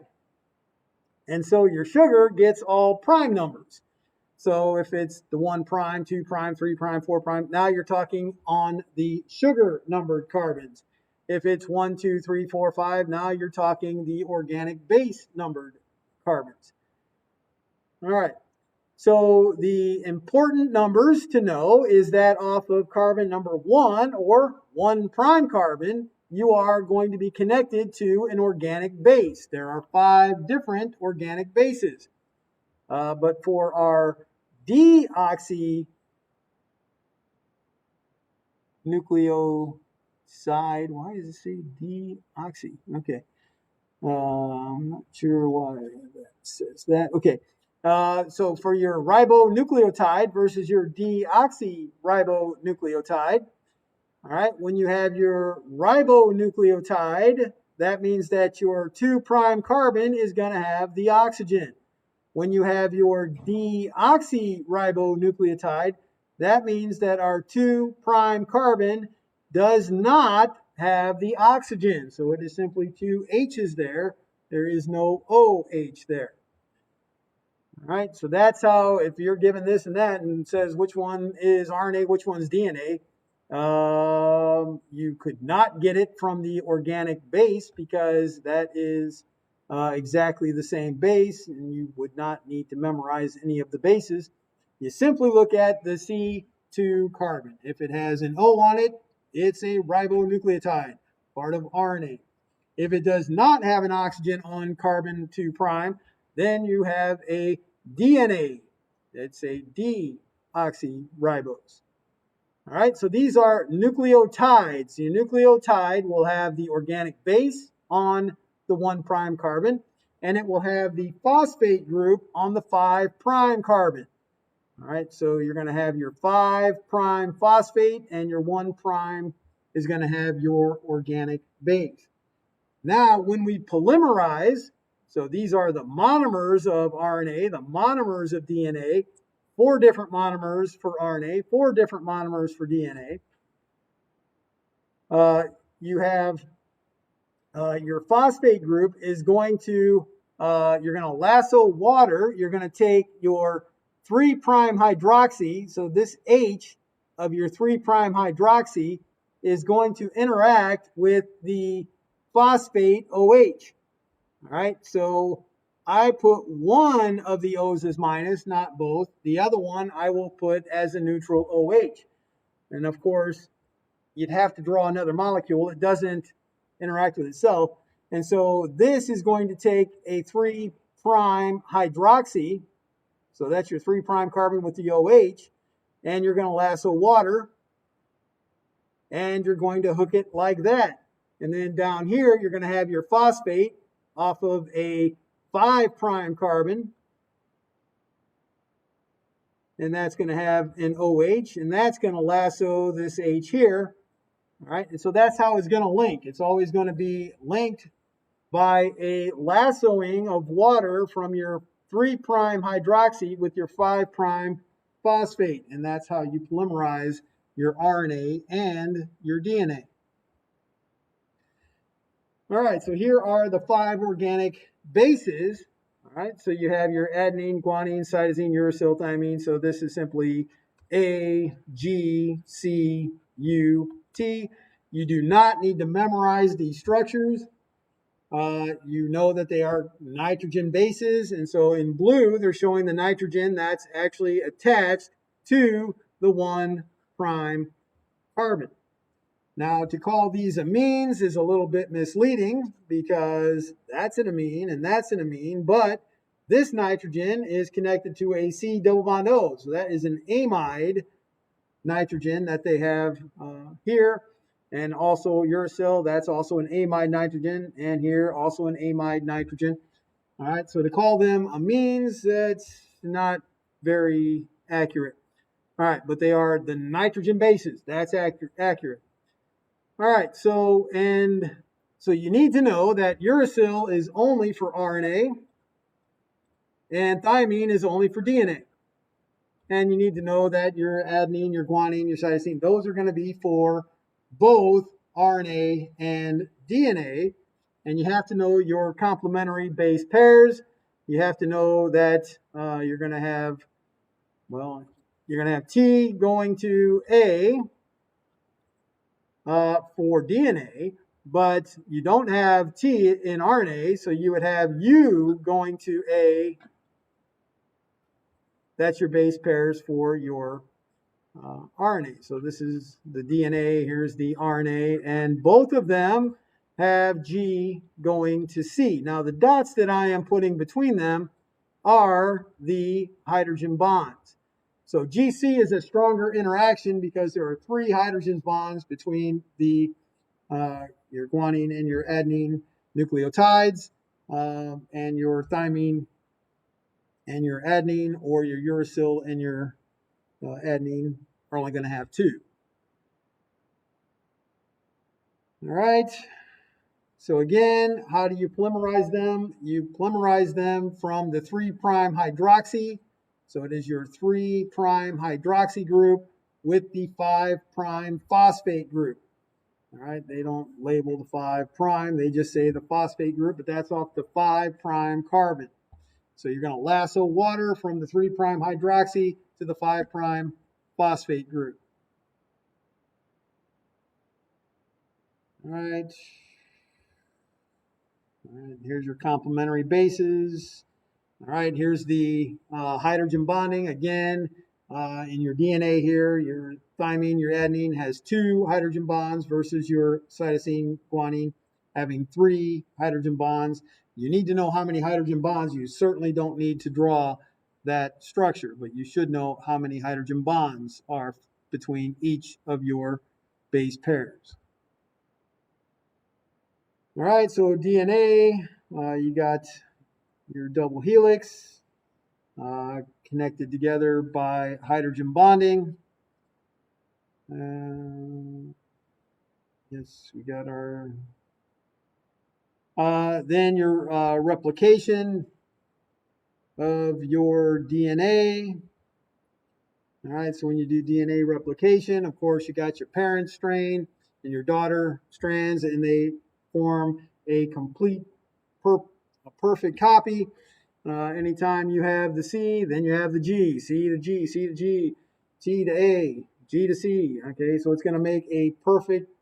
And so your sugar gets all prime numbers. So if it's the 1 prime, 2 prime, 3 prime, 4 prime, now you're talking on the sugar numbered carbons. If it's 1, 2, 3, 4, 5, now you're talking the organic base numbered carbons. All right. So the important numbers to know is that off of carbon number 1 or 1 prime carbon, you are going to be connected to an organic base. There are 5 different organic bases. But for our deoxynucleoside, why does it say deoxy? Okay. I'm not sure why that says that. Okay. So for your ribonucleotide versus your deoxyribonucleotide, all right, when you have your ribonucleotide, that means that your 2 prime carbon is going to have the oxygen. When you have your deoxyribonucleotide, that means that our 2 prime carbon does not have the oxygen. So it is simply 2 H's there. There is no OH there. All right, so that's how, if you're given this and that and says which one is RNA, which one's DNA, you could not get it from the organic base because that is exactly the same base, and you would not need to memorize any of the bases. You simply look at the C2 carbon. If it has an O on it, it's a ribonucleotide, part of RNA. If it does not have an oxygen on carbon 2 prime, then you have a DNA. It's a deoxyribose. All right, so these are nucleotides. The nucleotide will have the organic base on the 1 prime carbon, and it will have the phosphate group on the 5 prime carbon. All right, so you're going to have your 5 prime phosphate, and your 1 prime is going to have your organic base. Now, when we polymerize, so these are the monomers of RNA, the monomers of DNA, 4 different monomers for RNA, 4 different monomers for DNA. You have your phosphate group is going to, you're going to lasso water. You're going to take your 3 prime hydroxy. So this H of your 3 prime hydroxy is going to interact with the phosphate OH. All right, so I put one of the O's as minus, not both. The other one I will put as a neutral OH. And of course, you'd have to draw another molecule. It doesn't interact with itself. And so this is going to take a 3 prime hydroxy. So that's your 3 prime carbon with the OH. And you're going to lasso water. And you're going to hook it like that. And then down here, you're going to have your phosphate off of a 5 prime carbon. And that's going to have an OH. And that's going to lasso this H here. All right, and so that's how it's going to link. It's always going to be linked by a lassoing of water from your 3 prime hydroxy with your 5 prime phosphate. And that's how you polymerize your RNA and your DNA. All right, so here are the 5 organic bases. All right, so you have your adenine, guanine, cytosine, uracil, thymine. So this is simply A, G, C, U, T. You do not need to memorize these structures. You know that they are nitrogen bases, and so in blue, they're showing the nitrogen that's actually attached to the 1 prime carbon. Now, to call these amines is a little bit misleading because that's an amine and that's an amine, but this nitrogen is connected to a C double bond O, so that is an amide nitrogen that they have here. And also uracil, that's also an amide nitrogen, and here also an amide nitrogen. All right, so to call them amines, that's not very accurate. All right, but they are the nitrogen bases. That's accurate. All right, so you need to know that uracil is only for RNA, and thymine is only for DNA. And you need to know that your adenine, your guanine, your cytosine, those are going to be for both RNA and DNA. And you have to know your complementary base pairs. you have to know that you're going to have, well, you're going to have T going to A for DNA, but you don't have T in RNA, so you would have U going to A. That's your base pairs for your RNA. So this is the DNA, here's the RNA, and both of them have G going to C. Now the dots that I am putting between them are the hydrogen bonds. So GC is a stronger interaction because there are 3 hydrogen bonds between the your guanine and your adenine nucleotides, and your thymine and your adenine, or your uracil and your adenine are only going to have 2. All right. So again, how do you polymerize them? You polymerize them from the 3' hydroxy. So it is your 3' hydroxy group with the 5' phosphate group. All right, they don't label the 5', they just say the phosphate group, but that's off the 5' carbon. So you're going to lasso water from the 3' hydroxy to the 5' phosphate group. All right. All right, here's your complementary bases. All right, here's the hydrogen bonding. Again, in your DNA here, your thymine, your adenine has 2 hydrogen bonds versus your cytosine, guanine having 3 hydrogen bonds. You need to know how many hydrogen bonds. You certainly don't need to draw that structure, but you should know how many hydrogen bonds are between each of your base pairs. All right, so DNA, you got your double helix connected together by hydrogen bonding. Yes, we got our... then your replication of your DNA. All right, so when you do DNA replication, of course, you got your parent strain and your daughter strands, and they form a complete, perfect copy. Anytime you have the C, then you have the G, C to G, C to G, T to A, G to C. Okay, so it's going to make a perfect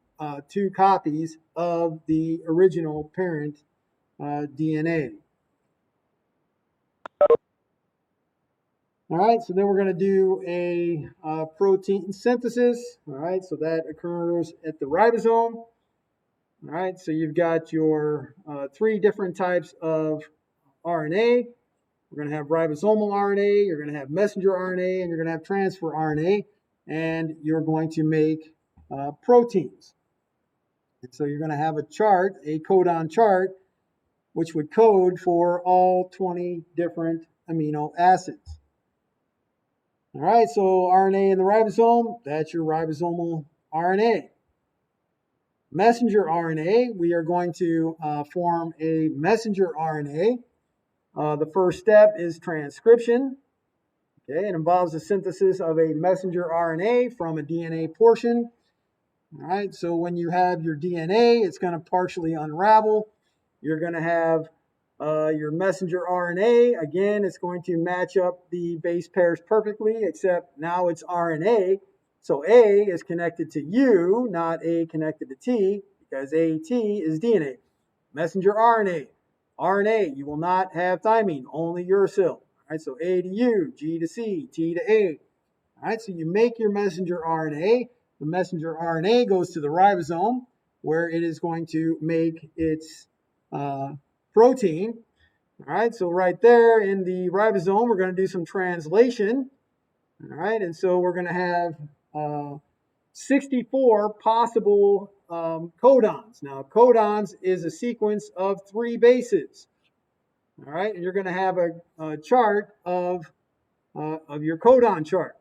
2 copies of the original parent DNA. All right, so then we're going to do a protein synthesis. All right, so that occurs at the ribosome. All right, so you've got your 3 different types of RNA. We're going to have ribosomal RNA, you're going to have messenger RNA, and you're going to have transfer RNA, and you're going to make proteins. And so you're going to have a chart, a codon chart, which would code for all 20 different amino acids. All right, so RNA in the ribosome, that's your ribosomal RNA. Messenger RNA, we are going to form a messenger RNA. The first step is transcription. Okay, it involves the synthesis of a messenger RNA from a DNA portion. All right, so when you have your DNA, it's going to partially unravel. You're going to have your messenger RNA. Again, it's going to match up the base pairs perfectly, except now it's RNA. So A is connected to U, not A connected to T, because AT is DNA. Messenger RNA. RNA, you will not have thymine, only uracil. All right, so A to U, G to C, T to A. All right, so you make your messenger RNA. The messenger RNA goes to the ribosome, where it is going to make its protein. All right, so right there in the ribosome, we're going to do some translation. All right, and so we're going to have 64 possible codons. Now, codons is a sequence of 3 bases. All right, and you're going to have a chart of your codon chart.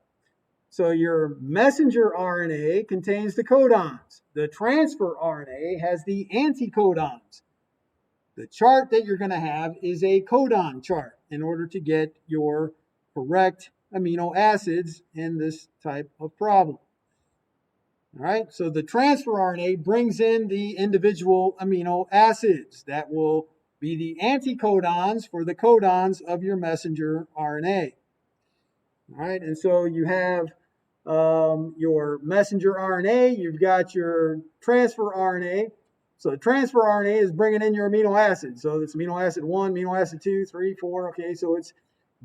So your messenger RNA contains the codons. The transfer RNA has the anticodons. The chart that you're going to have is a codon chart in order to get your correct amino acids in this type of problem. All right, so the transfer RNA brings in the individual amino acids that will be the anticodons for the codons of your messenger RNA. All right, and so you have your messenger RNA, you've got your transfer RNA. So the transfer RNA is bringing in your amino acid. So it's amino acid 1, amino acid 2, 3, 4. Okay, so it's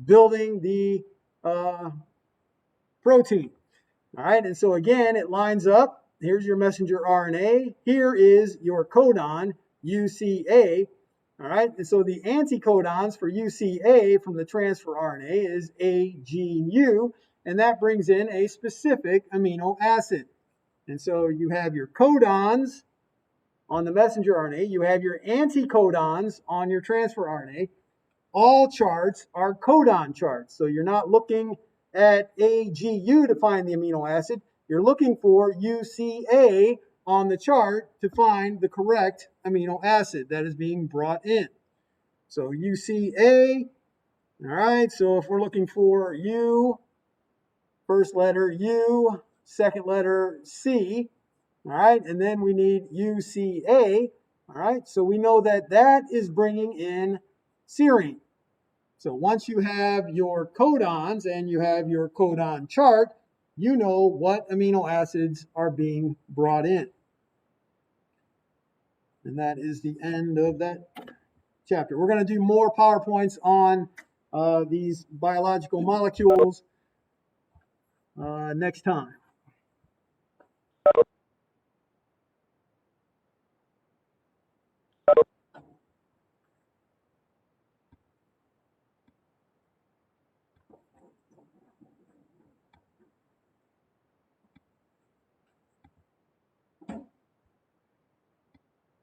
building the protein. All right, and so again, it lines up. Here's your messenger RNA. Here is your codon, UCA. All right, and so the anticodons for UCA from the transfer RNA is A, G, and U, and that brings in a specific amino acid. And so you have your codons on the messenger RNA, you have your anticodons on your transfer RNA. All charts are codon charts, so you're not looking at AGU to find the amino acid. You're looking for UCA on the chart to find the correct amino acid that is being brought in. So UCA, all right, so if we're looking for U, first letter U, second letter C, all right, and then we need UCA, all right, so we know that that is bringing in serine. So once you have your codons and you have your codon chart, you know what amino acids are being brought in. And that is the end of that chapter. We're going to do more PowerPoints on these biological molecules next time.